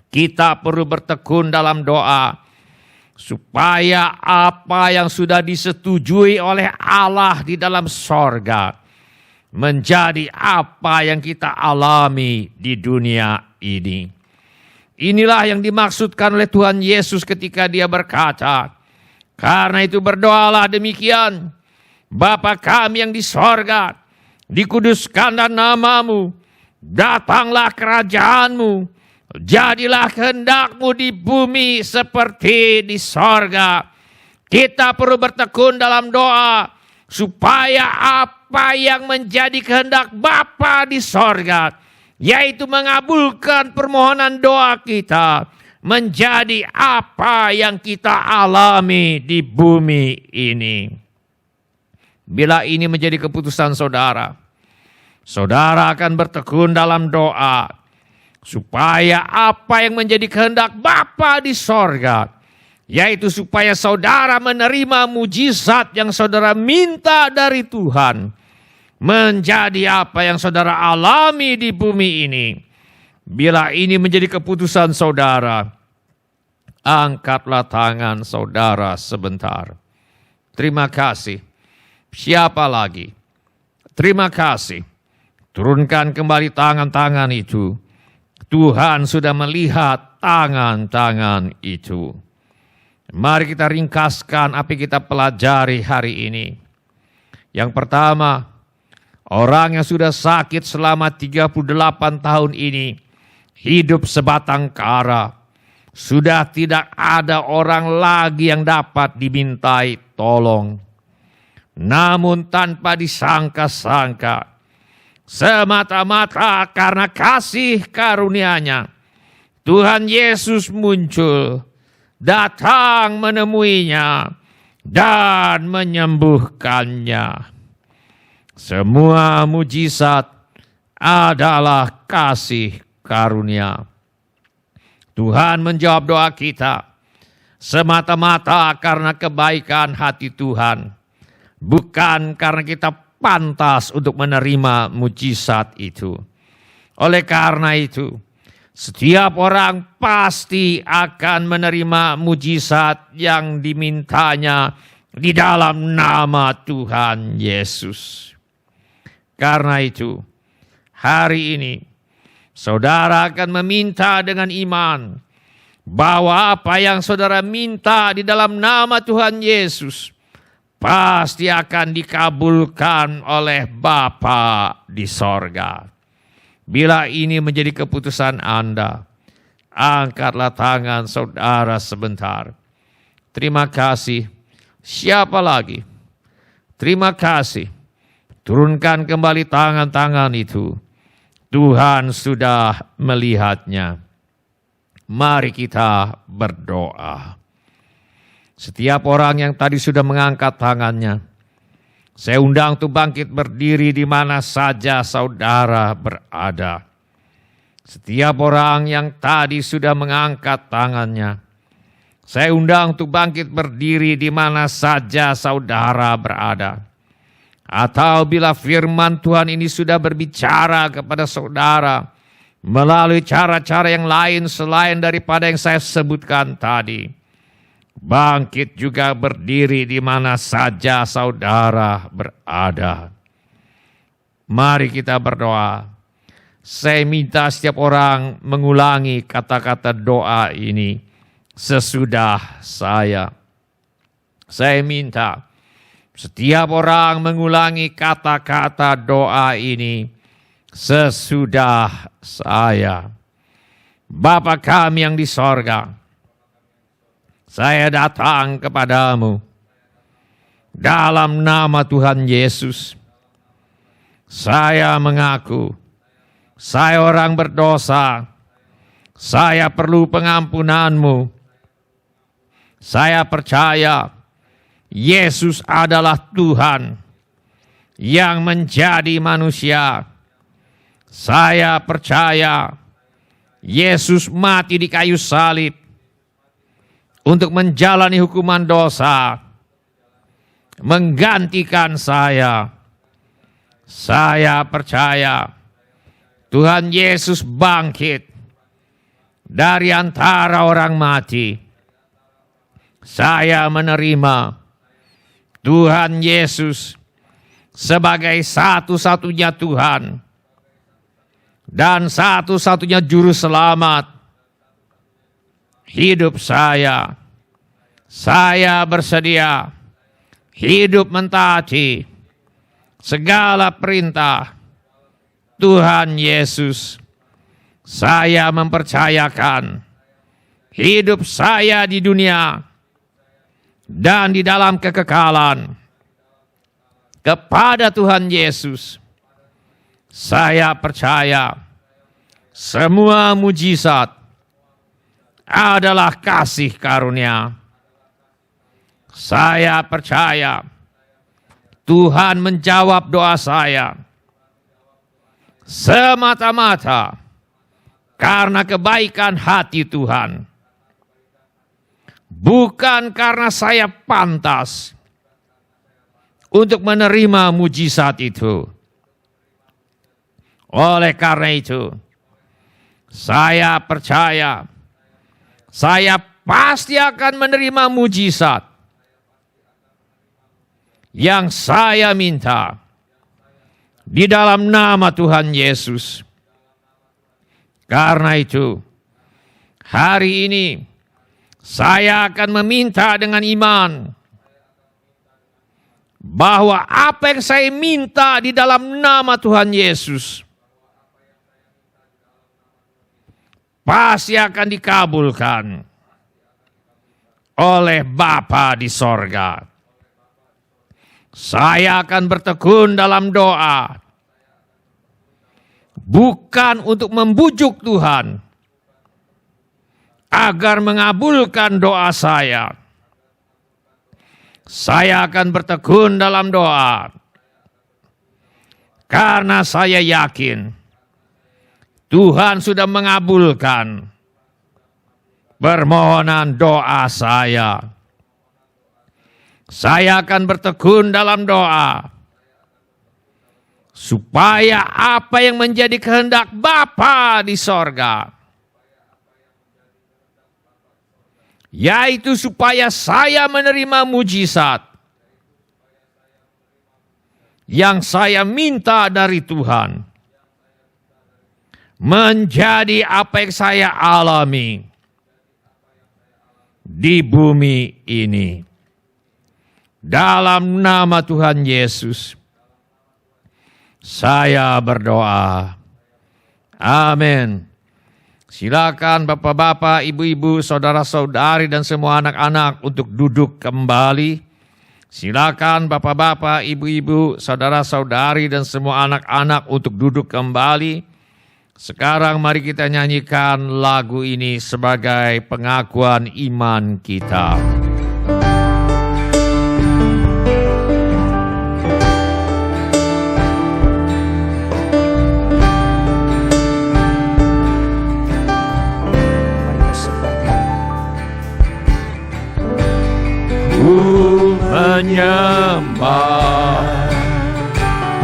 Kita perlu bertekun dalam doa supaya apa yang sudah disetujui oleh Allah di dalam sorga menjadi apa yang kita alami di dunia ini. Inilah yang dimaksudkan oleh Tuhan Yesus ketika Dia berkata, karena itu berdoalah demikian, Bapa kami yang di sorga, dikuduskanlah namamu, datanglah kerajaanmu, jadilah kehendakmu di bumi seperti di sorga. Kita perlu bertekun dalam doa supaya apa yang menjadi kehendak Bapa di sorga, yaitu mengabulkan permohonan doa kita, menjadi apa yang kita alami di bumi ini. Bila ini menjadi keputusan saudara, saudara akan bertekun dalam doa, supaya apa yang menjadi kehendak Bapa di sorga, yaitu supaya saudara menerima mujizat yang saudara minta dari Tuhan, menjadi apa yang saudara alami di bumi ini. Bila ini menjadi keputusan saudara, angkatlah tangan saudara sebentar. Terima kasih. Siapa lagi? Terima kasih. Turunkan kembali tangan-tangan itu. Tuhan sudah melihat tangan-tangan itu. Mari kita ringkaskan apa yang kita pelajari hari ini. Yang pertama, orang yang sudah sakit selama 38 tahun ini, hidup sebatang kara. Sudah tidak ada orang lagi yang dapat dimintai tolong. Namun tanpa disangka-sangka, semata-mata karena kasih karunia-Nya, Tuhan Yesus muncul, datang menemuinya, dan menyembuhkannya. Semua mujizat adalah kasih karunia. Tuhan menjawab doa kita semata-mata karena kebaikan hati Tuhan, bukan karena kita pantas untuk menerima mujizat itu. Oleh karena itu, setiap orang pasti akan menerima mujizat yang dimintanya di dalam nama Tuhan Yesus. Karena itu, hari ini saudara akan meminta dengan iman bahwa apa yang saudara minta di dalam nama Tuhan Yesus pasti akan dikabulkan oleh Bapa di sorga. Bila ini menjadi keputusan Anda, angkatlah tangan saudara sebentar. Terima kasih. Siapa lagi? Terima kasih. Turunkan kembali tangan-tangan itu. Tuhan sudah melihatnya. Mari kita berdoa. Setiap orang yang tadi sudah mengangkat tangannya, saya undang untuk bangkit berdiri di mana saja saudara berada. Setiap orang yang tadi sudah mengangkat tangannya, saya undang untuk bangkit berdiri di mana saja saudara berada. Atau bila firman Tuhan ini sudah berbicara kepada saudara melalui cara-cara yang lain selain daripada yang saya sebutkan tadi, bangkit juga berdiri di mana saja saudara berada. Mari kita berdoa. Saya minta setiap orang mengulangi kata-kata doa ini sesudah saya. Saya minta setiap orang mengulangi kata-kata doa ini sesudah saya. Bapa kami yang di sorga, saya datang kepadamu dalam nama Tuhan Yesus. Saya mengaku, saya orang berdosa, saya perlu pengampunanmu. Saya percaya Yesus adalah Tuhan yang menjadi manusia. Saya percaya Yesus mati di kayu salib untuk menjalani hukuman dosa, menggantikan saya. Saya percaya Tuhan Yesus bangkit dari antara orang mati. Saya menerima Tuhan Yesus sebagai satu-satunya Tuhan dan satu-satunya juru selamat hidup saya. Saya bersedia hidup mentaati segala perintah Tuhan Yesus. Saya mempercayakan hidup saya di dunia dan di dalam kekekalan kepada Tuhan Yesus. Saya percaya semua mujizat adalah kasih karunia. Saya percaya Tuhan menjawab doa saya semata-mata karena kebaikan hati Tuhan. Bukan karena saya pantas untuk menerima mujizat itu. Oleh karena itu, saya percaya saya pasti akan menerima mujizat yang saya minta di dalam nama Tuhan Yesus. Karena itu, hari ini saya akan meminta dengan iman bahwa apa yang saya minta di dalam nama Tuhan Yesus pasti akan dikabulkan oleh Bapa di sorga. Saya akan bertekun dalam doa, bukan untuk membujuk Tuhan agar mengabulkan doa saya. Saya akan bertekun dalam doa karena saya yakin Tuhan sudah mengabulkan permohonan doa saya. Saya akan bertekun dalam doa supaya apa yang menjadi kehendak Bapa di sorga, yaitu supaya saya menerima mujizat yang saya minta dari Tuhan, menjadi apa yang saya alami di bumi ini. Dalam nama Tuhan Yesus, saya berdoa. Amin. Silakan bapak-bapak, ibu-ibu, saudara-saudari, dan semua anak-anak untuk duduk kembali. Silakan bapak-bapak, ibu-ibu, saudara-saudari, dan semua anak-anak untuk duduk kembali. Sekarang mari kita nyanyikan lagu ini sebagai pengakuan iman kita. Menyembah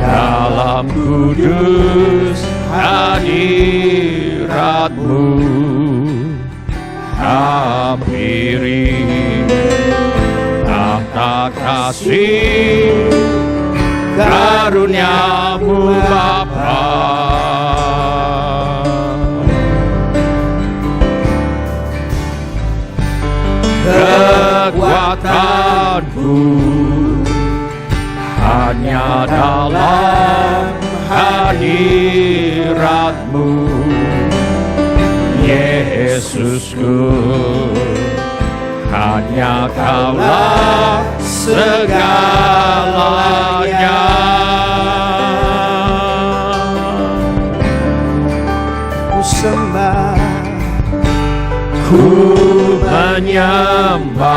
dalam kudus hadirat-Mu, hampiri tahta kasih karunia-Mu Bapa. Kekuatanku hanya dalam hadirat-Mu, Yesusku. Hanya Kaulah segalanya. Ku sembah, ku menyembah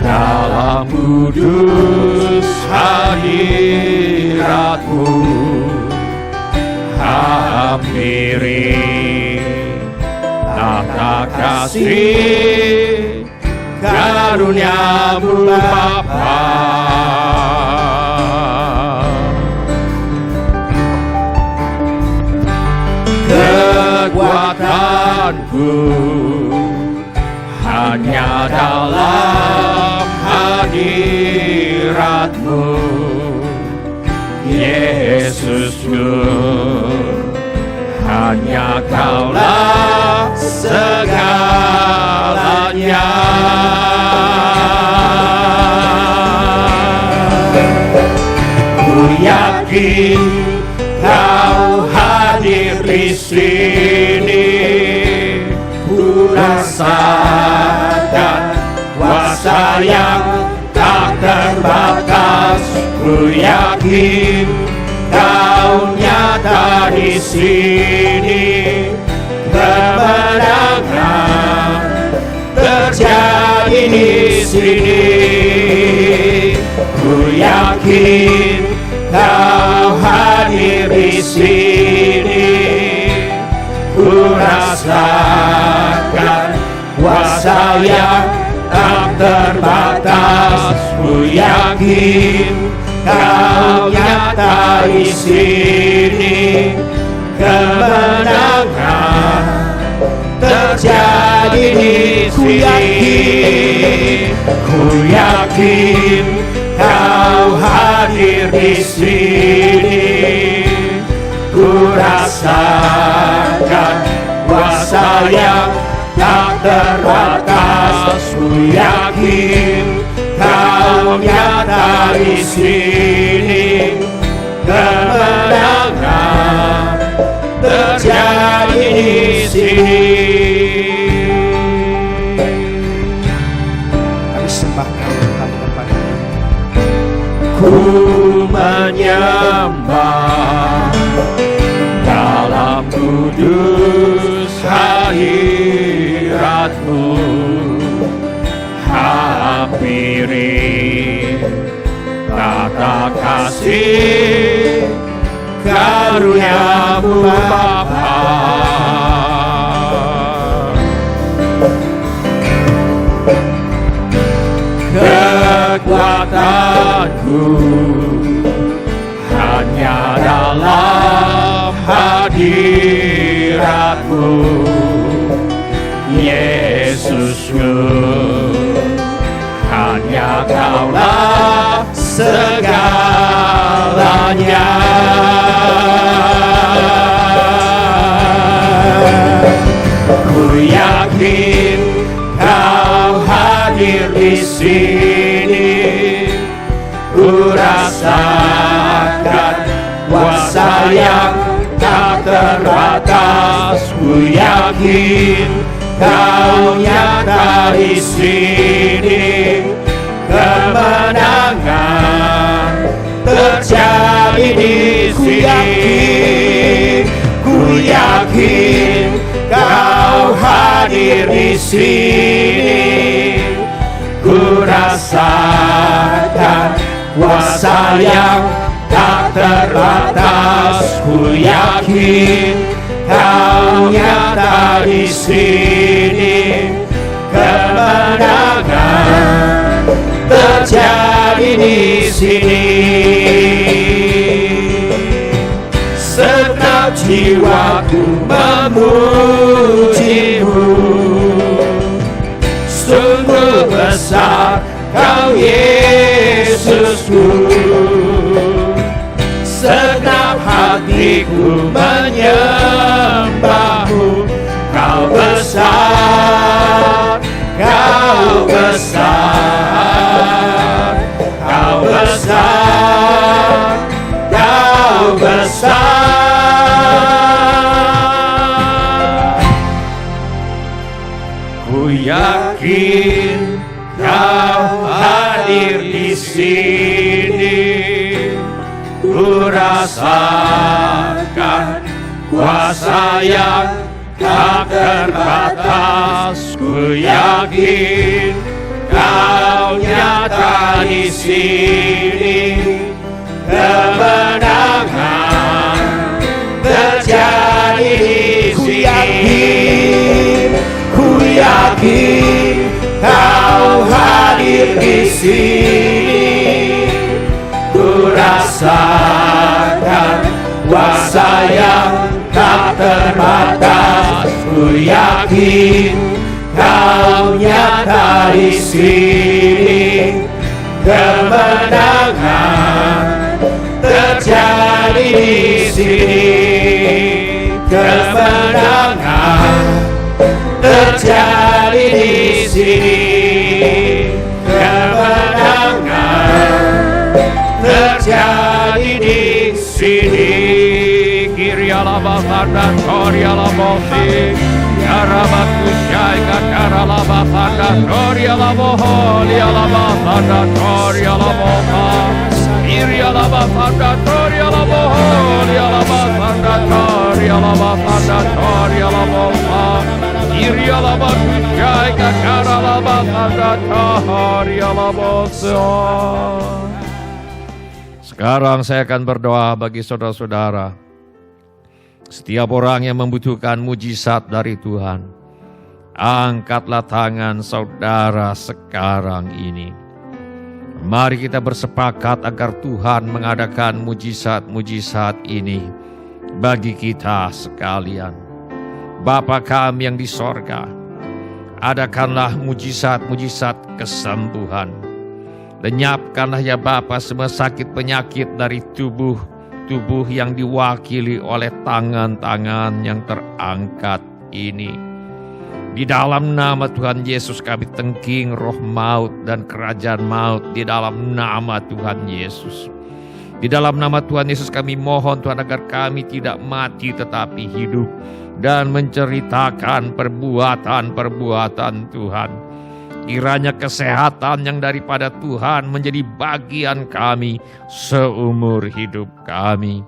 dalam kudus hadirat-Mu, hampiri tahta kasih karunia-Mu Bapa. Kekuatanku hanya dalam hadirat-Mu, Yesusku. Hanya Kaulah segalanya. Ku yakin Kau hadir di sini. Ku rasakan kuasa yang tak terbatas Ku yakin Kau nyata di sini, kemenangan terjadi di sini. Ku yakin Kau hadir di sini. Ku rasakan kuasa yang tak terbatas. Ku yakin Kau nyata di sini, kemenangan terjadi di sini. Ku yakin Kau hadir di sini. Ku rasakan kuasa yang tak terbatas. Ku yakin Kau nyata di sini, kemenangan terjadi di sini. Kami sembah Kau Tuhan Bapa. Ku menyembah dalam kudus hadirat-Mu. Hampiri tata kasih karunia-Mu Bapa. Kekuatanku hanya dalam hadirat-Mu, Yesusku. Hanya Kaulah segalanya. Ku yakin Kau hadir di sini. Ku rasakan kuasa yang tak terbatas. Ku yakin Kau nyata di sini, kemenangan terjadi di sini. Ku yakin Kau hadir di sini. Ku rasakan kuasa yang tak terbatas. Ku yakin Kau nyata di sini, kemenangan terjadi di sini. Segenap jiwaku memuji-Mu, sungguh besar Kau Yesusku. Segenap hatiku menyembah-Mu. Kau besar, Kau besar, Kau besar, Kau besar. Ku yakin Kau hadir di sini. Ku rasakan kuasa yang tak terbatas. Ku yakin Kau nyata di sini, kemenangan terjadi di sini. Ku yakin Kau hadir di sini. Ku rasakan kuasa yang tak terbatas. Ku yakin Kau nyata di sini, kemenangan terjadi di sini, kemenangan terjadi di sini, kemenangan terjadi di sini. Kirialabasanda Korialabosi Yarabakushai Kakaralabasanda Korialaboho Lialabasanda Korialaboha Sekarang saya akan berdoa bagi saudara-saudara. Setiap orang yang membutuhkan mujizat dari Tuhan, angkatlah tangan saudara sekarang ini. Mari kita bersepakat agar Tuhan mengadakan mujizat-mujizat ini bagi kita sekalian. Bapa kami yang di sorga, adakanlah mujizat-mujizat kesembuhan. Lenyapkanlah ya Bapa semua sakit penyakit dari tubuh yang diwakili oleh tangan-tangan yang terangkat ini. Di dalam nama Tuhan Yesus kami tengking roh maut dan kerajaan maut di dalam nama Tuhan Yesus. Di dalam nama Tuhan Yesus kami mohon Tuhan agar kami tidak mati tetapi hidup dan menceritakan perbuatan-perbuatan Tuhan. Kiranya kesehatan yang daripada Tuhan menjadi bagian kami seumur hidup kami.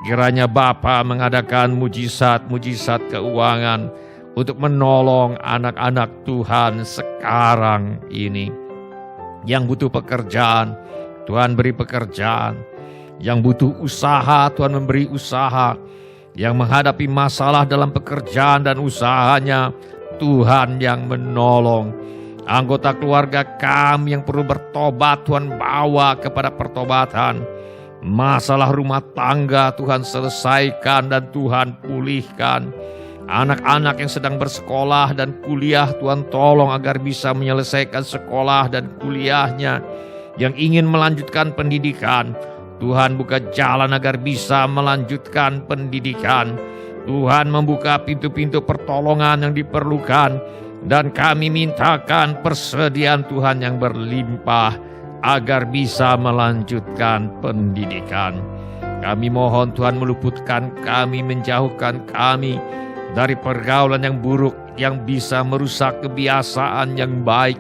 Kiranya Bapa mengadakan mujizat-mujizat keuangan untuk menolong anak-anak Tuhan sekarang ini. Yang butuh pekerjaan, Tuhan beri pekerjaan. Yang butuh usaha, Tuhan memberi usaha. Yang menghadapi masalah dalam pekerjaan dan usahanya, Tuhan yang menolong. Anggota keluarga kami yang perlu bertobat, Tuhan bawa kepada pertobatan. Masalah rumah tangga Tuhan selesaikan dan Tuhan pulihkan. Anak-anak yang sedang bersekolah dan kuliah Tuhan tolong agar bisa menyelesaikan sekolah dan kuliahnya. Yang ingin melanjutkan pendidikan, Tuhan buka jalan agar bisa melanjutkan pendidikan. Tuhan membuka pintu-pintu pertolongan yang diperlukan. Dan kami mintakan persediaan Tuhan yang berlimpah agar bisa melanjutkan pendidikan. Kami mohon Tuhan meluputkan kami, menjauhkan kami dari pergaulan yang buruk yang bisa merusak kebiasaan yang baik.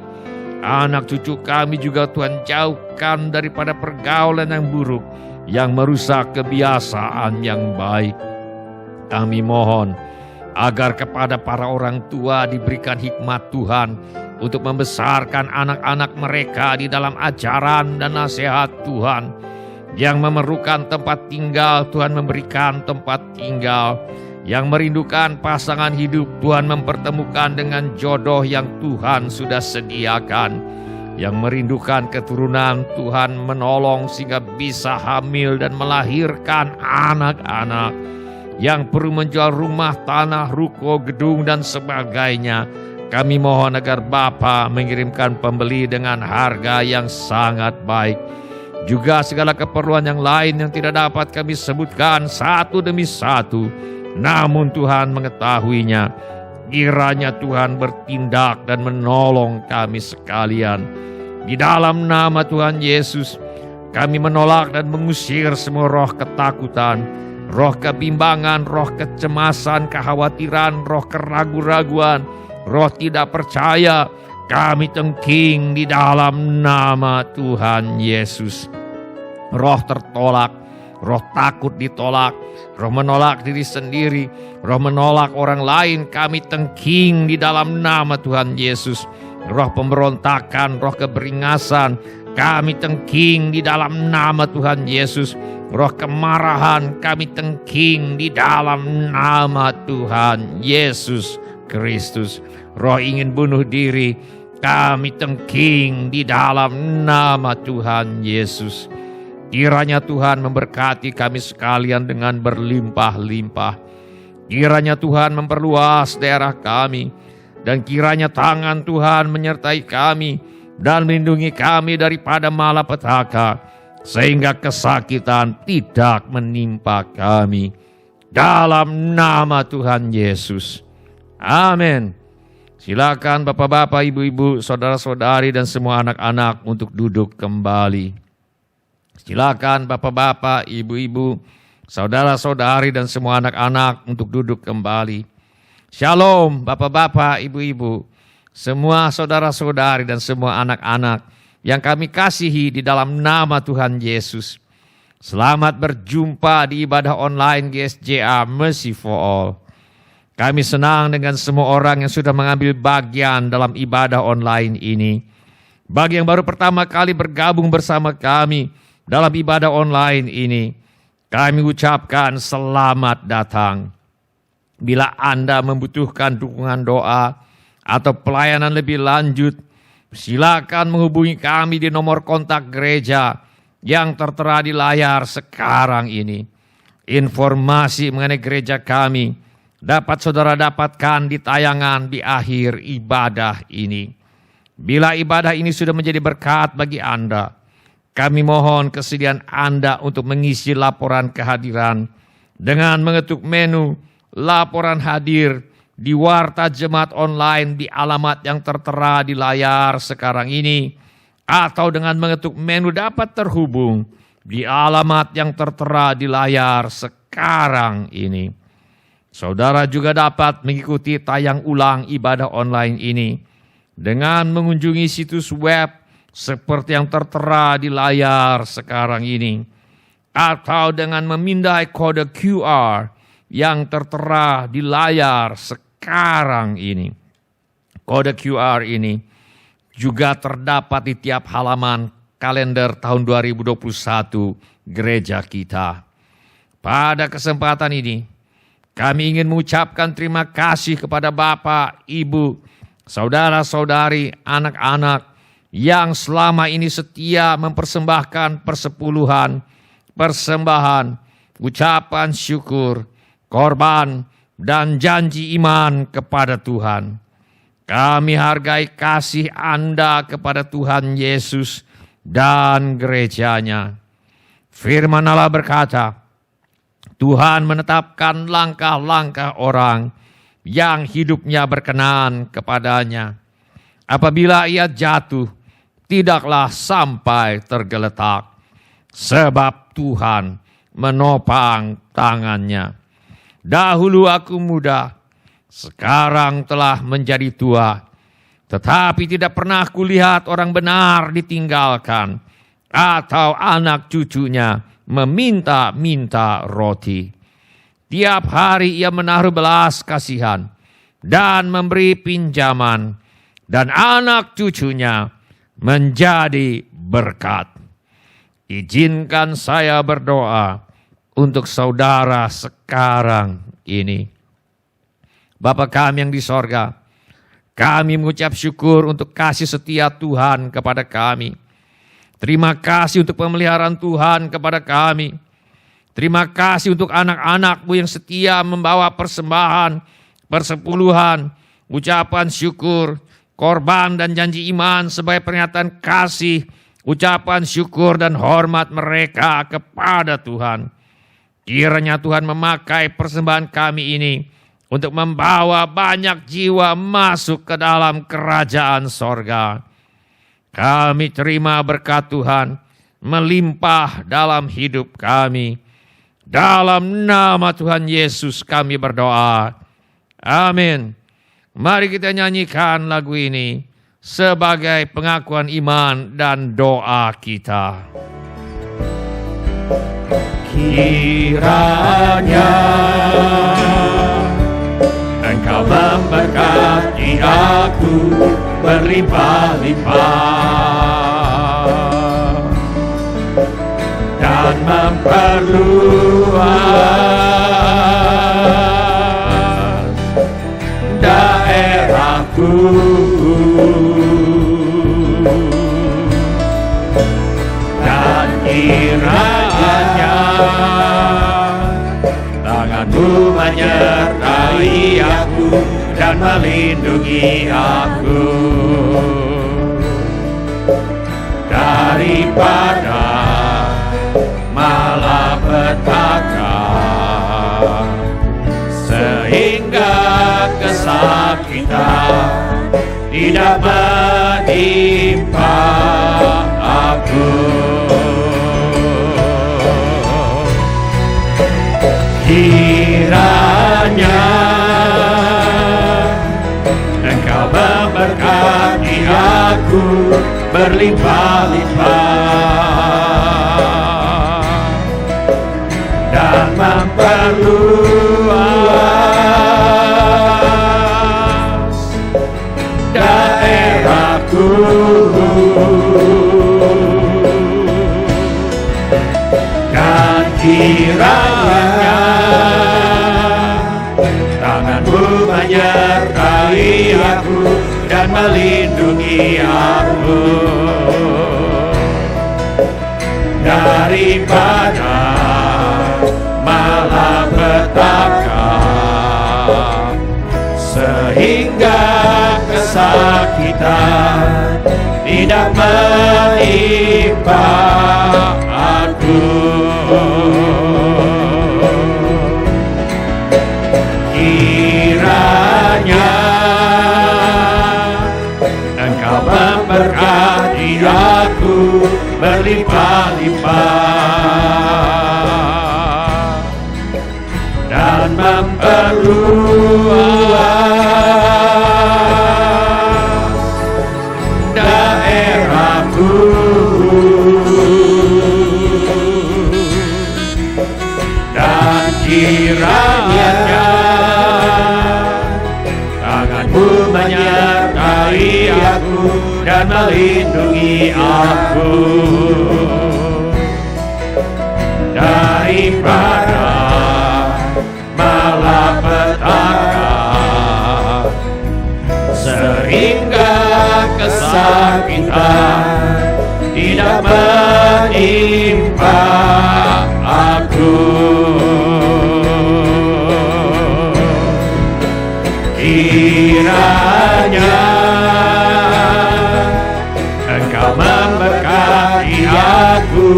Anak cucu kami juga Tuhan jauhkan daripada pergaulan yang buruk yang merusak kebiasaan yang baik. Kami mohon agar kepada para orang tua diberikan hikmat Tuhan untuk membesarkan anak-anak mereka di dalam ajaran dan nasihat Tuhan. Yang memerlukan tempat tinggal, Tuhan memberikan tempat tinggal. Yang merindukan pasangan hidup, Tuhan mempertemukan dengan jodoh yang Tuhan sudah sediakan. Yang merindukan keturunan, Tuhan menolong sehingga bisa hamil dan melahirkan anak-anak. Yang perlu menjual rumah, tanah, ruko, gedung, dan sebagainya. Kami mohon agar Bapa mengirimkan pembeli dengan harga yang sangat baik. Juga segala keperluan yang lain yang tidak dapat kami sebutkan satu demi satu. Namun Tuhan mengetahuinya. Kiranya Tuhan bertindak dan menolong kami sekalian. Di dalam nama Tuhan Yesus, kami menolak dan mengusir semua roh ketakutan, roh kebimbangan, roh kecemasan, kekhawatiran, roh keraguan-raguan, roh tidak percaya. Kami tengking di dalam nama Tuhan Yesus. Roh tertolak, roh takut ditolak, roh menolak diri sendiri, roh menolak orang lain. Kami tengking di dalam nama Tuhan Yesus. Roh pemberontakan, roh keberingasan, kami tengking di dalam nama Tuhan Yesus. Roh kemarahan kami tengking di dalam nama Tuhan Yesus Kristus. Roh ingin bunuh diri kami tengking di dalam nama Tuhan Yesus. Kiranya Tuhan memberkati kami sekalian dengan berlimpah-limpah. Kiranya Tuhan memperluas daerah kami. Dan kiranya tangan Tuhan menyertai kami dan melindungi kami daripada malapetaka, sehingga kesakitan tidak menimpa kami. Dalam nama Tuhan Yesus. Amin. Silakan bapak-bapak, ibu-ibu, saudara-saudari, dan semua anak-anak untuk duduk kembali. Silakan bapak-bapak, ibu-ibu, saudara-saudari, dan semua anak-anak untuk duduk kembali. Shalom bapak-bapak, ibu-ibu, semua saudara-saudari, dan semua anak-anak yang kami kasihi di dalam nama Tuhan Yesus. Selamat berjumpa di ibadah online GSJA Mercy for All. Kami senang dengan semua orang yang sudah mengambil bagian dalam ibadah online ini. Bagi yang baru pertama kali bergabung bersama kami dalam ibadah online ini, kami ucapkan selamat datang. Bila Anda membutuhkan dukungan doa atau pelayanan lebih lanjut, silakan menghubungi kami di nomor kontak gereja yang tertera di layar sekarang ini. Informasi mengenai gereja kami dapat saudara dapatkan di tayangan di akhir ibadah ini. Bila ibadah ini sudah menjadi berkat bagi Anda, kami mohon kesediaan Anda untuk mengisi laporan kehadiran dengan mengetuk menu laporan hadir di Warta Jemaat Online di alamat yang tertera di layar sekarang ini, atau dengan mengetuk menu dapat terhubung di alamat yang tertera di layar sekarang ini. Saudara juga dapat mengikuti tayang ulang ibadah online ini dengan mengunjungi situs web seperti yang tertera di layar sekarang ini, atau dengan memindai kode QR yang tertera di layar sekarang ini. Kode QR ini juga terdapat di tiap halaman kalender tahun 2021 gereja kita. Pada kesempatan ini, kami ingin mengucapkan terima kasih kepada Bapak, Ibu, saudara-saudari, anak-anak yang selama ini setia mempersembahkan persepuluhan, persembahan, ucapan syukur, korban, dan janji iman kepada Tuhan. Kami hargai kasih Anda kepada Tuhan Yesus dan gerejanya. Firman Allah berkata, Tuhan menetapkan langkah-langkah orang yang hidupnya berkenan kepadanya. Apabila ia jatuh, tidaklah sampai tergeletak, sebab Tuhan menopang tangannya. Dahulu aku muda, sekarang telah menjadi tua, tetapi tidak pernah kulihat orang benar ditinggalkan, atau anak cucunya meminta-minta roti. Tiap hari ia menaruh belas kasihan dan memberi pinjaman, dan anak cucunya menjadi berkat. Izinkan saya berdoa untuk saudara sekarang ini. Bapa kami yang di sorga, kami mengucap syukur untuk kasih setia Tuhan kepada kami. Terima kasih untuk pemeliharaan Tuhan kepada kami. Terima kasih untuk anak-anak-Mu yang setia membawa persembahan, persepuluhan, ucapan syukur, korban dan janji iman sebagai pernyataan kasih, ucapan syukur dan hormat mereka kepada Tuhan. Kiranya Tuhan memakai persembahan kami ini untuk membawa banyak jiwa masuk ke dalam kerajaan sorga. Kami terima berkat Tuhan melimpah dalam hidup kami. Dalam nama Tuhan Yesus kami berdoa. Amin. Mari kita nyanyikan lagu ini sebagai pengakuan iman dan doa kita. Kiranya Engkau memberkati aku berlimpah-limpah dan memperluas daerahku, dan kiranya tangan-Mu menyertai aku dan melindungi aku daripada malapetaka, sehingga kesakitan tidak menimpa aku. Kiranya Engkau memberkati aku berlimpah-limpah Dan kiranya tangan-Mu menyertai aku dan melindungi aku daripada malapetaka, sehingga kesakitan tidak menimpa aku. Kiranya Engkau memberkati aku berlimpah-limpah dan memperluas daerahku, dan kiranya tangan-Mu menyertai aku dan melindungi aku daripada malapetaka, sehingga kesakitan tidak menimpa aku. Kiranya Engkau memberkati aku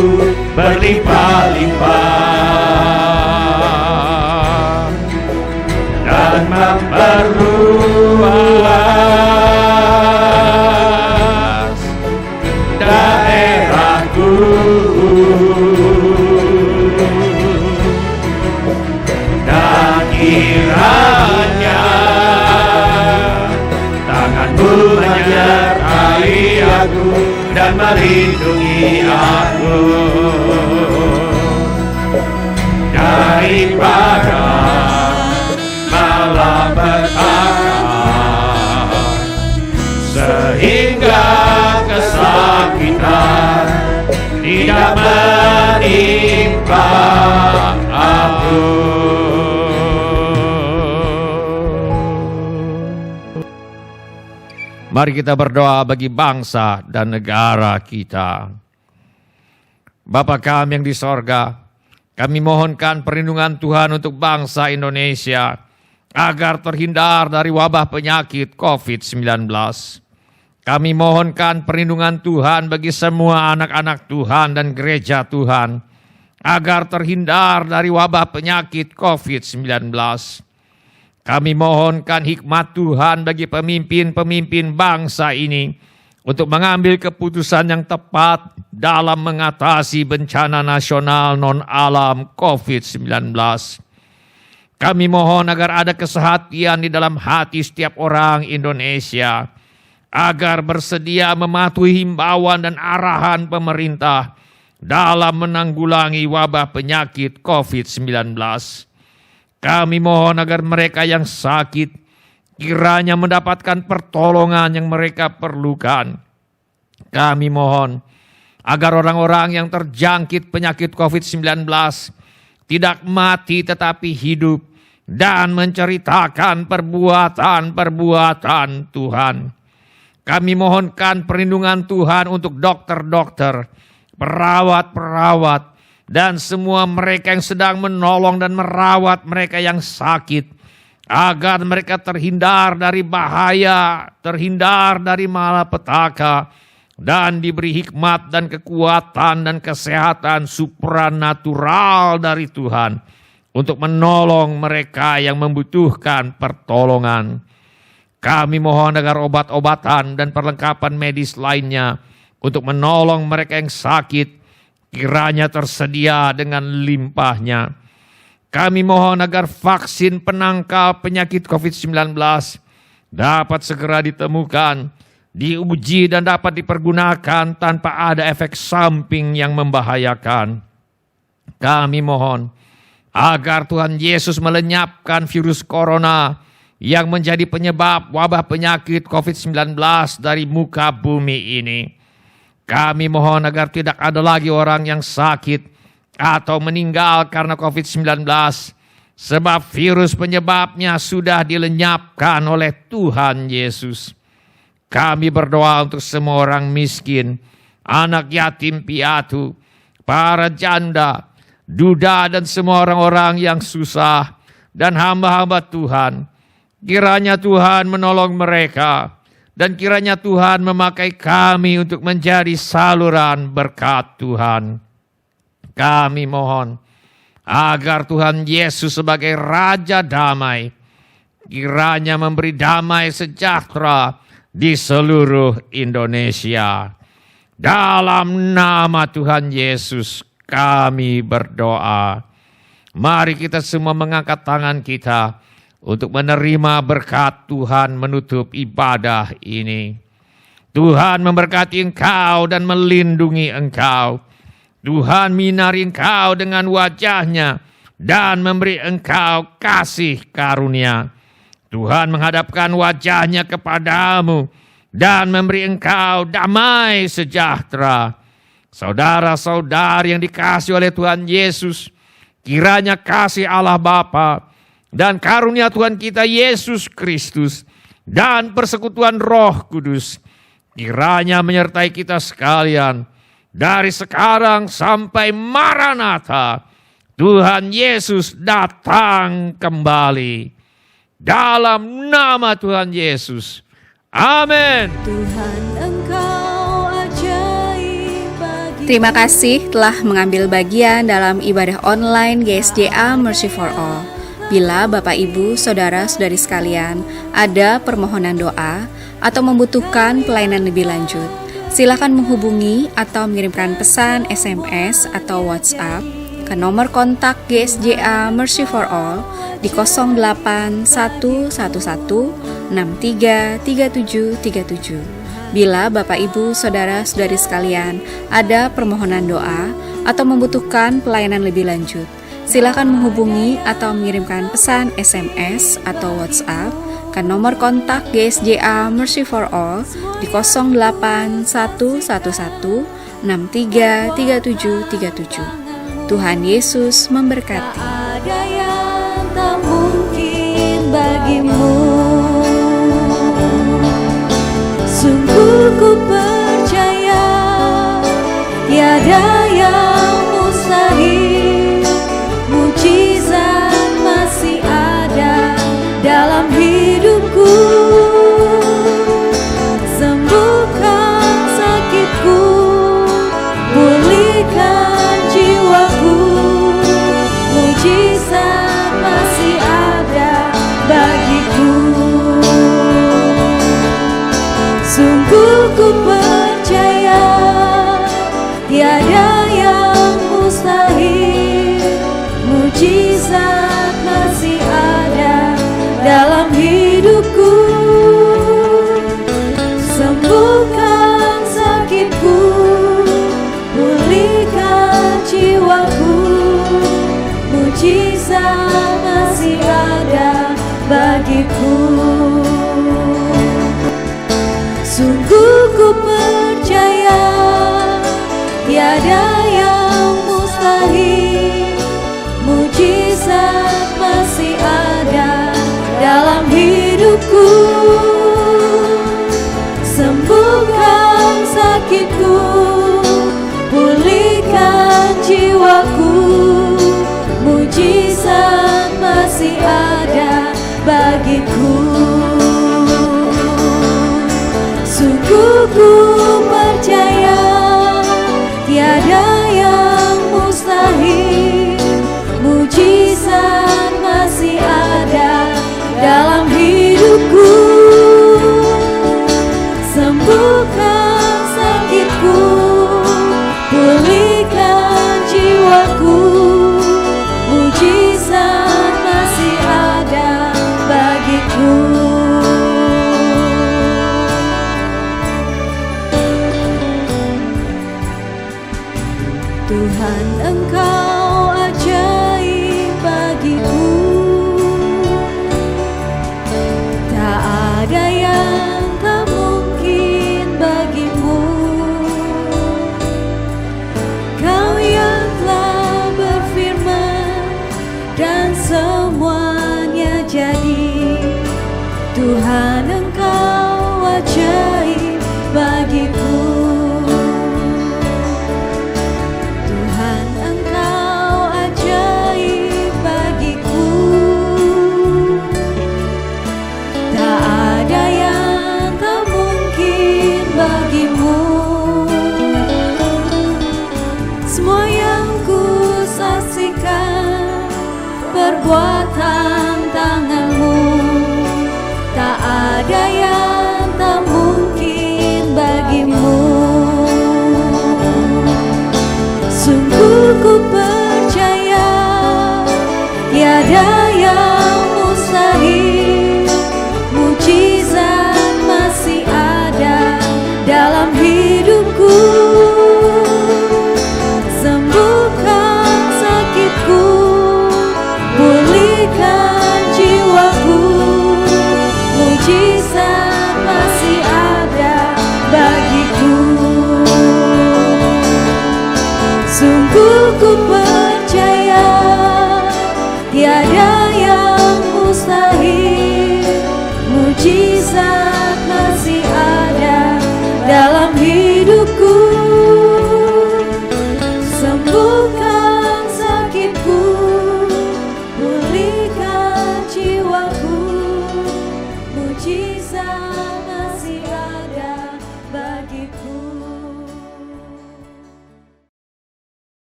berlimpah-limpah dan memperluas daerahku, dan kiranya tangan-Mu menyertai aku dan melindungi aku daripada malapetaka, sehingga kesakitan tidak menimpa aku. Mari kita berdoa bagi bangsa dan negara kita. Bapa kami yang di sorga, kami mohonkan perlindungan Tuhan untuk bangsa Indonesia agar terhindar dari wabah penyakit COVID-19. Kami mohonkan perlindungan Tuhan bagi semua anak-anak Tuhan dan gereja Tuhan agar terhindar dari wabah penyakit COVID-19. Kami mohonkan hikmat Tuhan bagi pemimpin-pemimpin bangsa ini untuk mengambil keputusan yang tepat dalam mengatasi bencana nasional non-alam COVID-19. Kami mohon agar ada kesehatian di dalam hati setiap orang Indonesia, agar bersedia mematuhi himbauan dan arahan pemerintah dalam menanggulangi wabah penyakit COVID-19. Kami mohon agar mereka yang sakit kiranya mendapatkan pertolongan yang mereka perlukan. Kami mohon agar orang-orang yang terjangkit penyakit COVID-19 tidak mati tetapi hidup dan menceritakan perbuatan-perbuatan Tuhan. Kami mohonkan perlindungan Tuhan untuk dokter-dokter, perawat-perawat, dan semua mereka yang sedang menolong dan merawat mereka yang sakit, agar mereka terhindar dari bahaya, terhindar dari malapetaka, dan diberi hikmat dan kekuatan dan kesehatan supranatural dari Tuhan untuk menolong mereka yang membutuhkan pertolongan. Kami mohon agar obat-obatan dan perlengkapan medis lainnya untuk menolong mereka yang sakit kiranya tersedia dengan limpahnya. Kami mohon agar vaksin penangkal penyakit COVID-19 dapat segera ditemukan, diuji dan dapat dipergunakan tanpa ada efek samping yang membahayakan. Kami mohon agar Tuhan Yesus melenyapkan virus corona yang menjadi penyebab wabah penyakit COVID-19 dari muka bumi ini. Kami mohon agar tidak ada lagi orang yang sakit atau meninggal karena COVID-19, sebab virus penyebabnya sudah dilenyapkan oleh Tuhan Yesus. Kami berdoa untuk semua orang miskin, anak yatim piatu, para janda, duda, dan semua orang-orang yang susah, dan hamba-hamba Tuhan. Kiranya Tuhan menolong mereka, dan kiranya Tuhan memakai kami untuk menjadi saluran berkat Tuhan. Kami mohon agar Tuhan Yesus sebagai Raja Damai kiranya memberi damai sejahtera di seluruh Indonesia. Dalam nama Tuhan Yesus kami berdoa. Mari kita semua mengangkat tangan kita untuk menerima berkat Tuhan menutup ibadah ini. Tuhan memberkati engkau dan melindungi engkau. Tuhan minari engkau dengan wajahnya dan memberi engkau kasih karunia. Tuhan menghadapkan wajahnya kepadamu dan memberi engkau damai sejahtera. Saudara-saudari yang dikasihi oleh Tuhan Yesus, kiranya kasih Allah Bapa dan karunia Tuhan kita Yesus Kristus dan persekutuan Roh Kudus kiranya menyertai kita sekalian dari sekarang sampai Maranatha. Tuhan Yesus datang kembali. Dalam nama Tuhan Yesus. Amin. Tuhan Engkau ajaib bagi. Terima kasih telah mengambil bagian dalam ibadah online GSJA Mercy for All. Bila Bapak Ibu, Saudara-saudari sekalian ada permohonan doa atau membutuhkan pelayanan lebih lanjut, silakan menghubungi atau mengirimkan pesan SMS atau WhatsApp ke nomor kontak GSJA Mercy for All di 08111633737. Bila Bapak Ibu, Saudara-saudari sekalian ada permohonan doa atau membutuhkan pelayanan lebih lanjut, silakan menghubungi atau mengirimkan pesan SMS atau WhatsApp ke nomor kontak GSJA Mercy for All di 08111633737. Tuhan Yesus memberkati. Ada yang tak mungkin bagimu. Sungguh ku percaya tiada yang mustahil. Mujizat masih ada dalam hidupku. Sembuhkan sakitku, pulihkan jiwaku. Mujizat masih ada bagiku. Sungguh ku percaya tiada yang mustahil. Mujizat masih ada dalam hidupku. Sembuhkan sakitku, pulihkan jiwaku. Mujizat masih ada bagiku. Sungguh ku percaya tiada yang mustahil. Mujizat masih ada dalam hidupku. Sembuhkan sakitku, pulihkan jiwaku. Mujizat masih ada bagiku. Sungguh ku percaya tiada yang mustahil. Mujizat masih ada dalam hidupku. Sembuhkan sakitku, pulihkan jiwaku. Mujizat masih ada bagiku. Tuhan Engkau ajaib bagiku. Tak perbuatan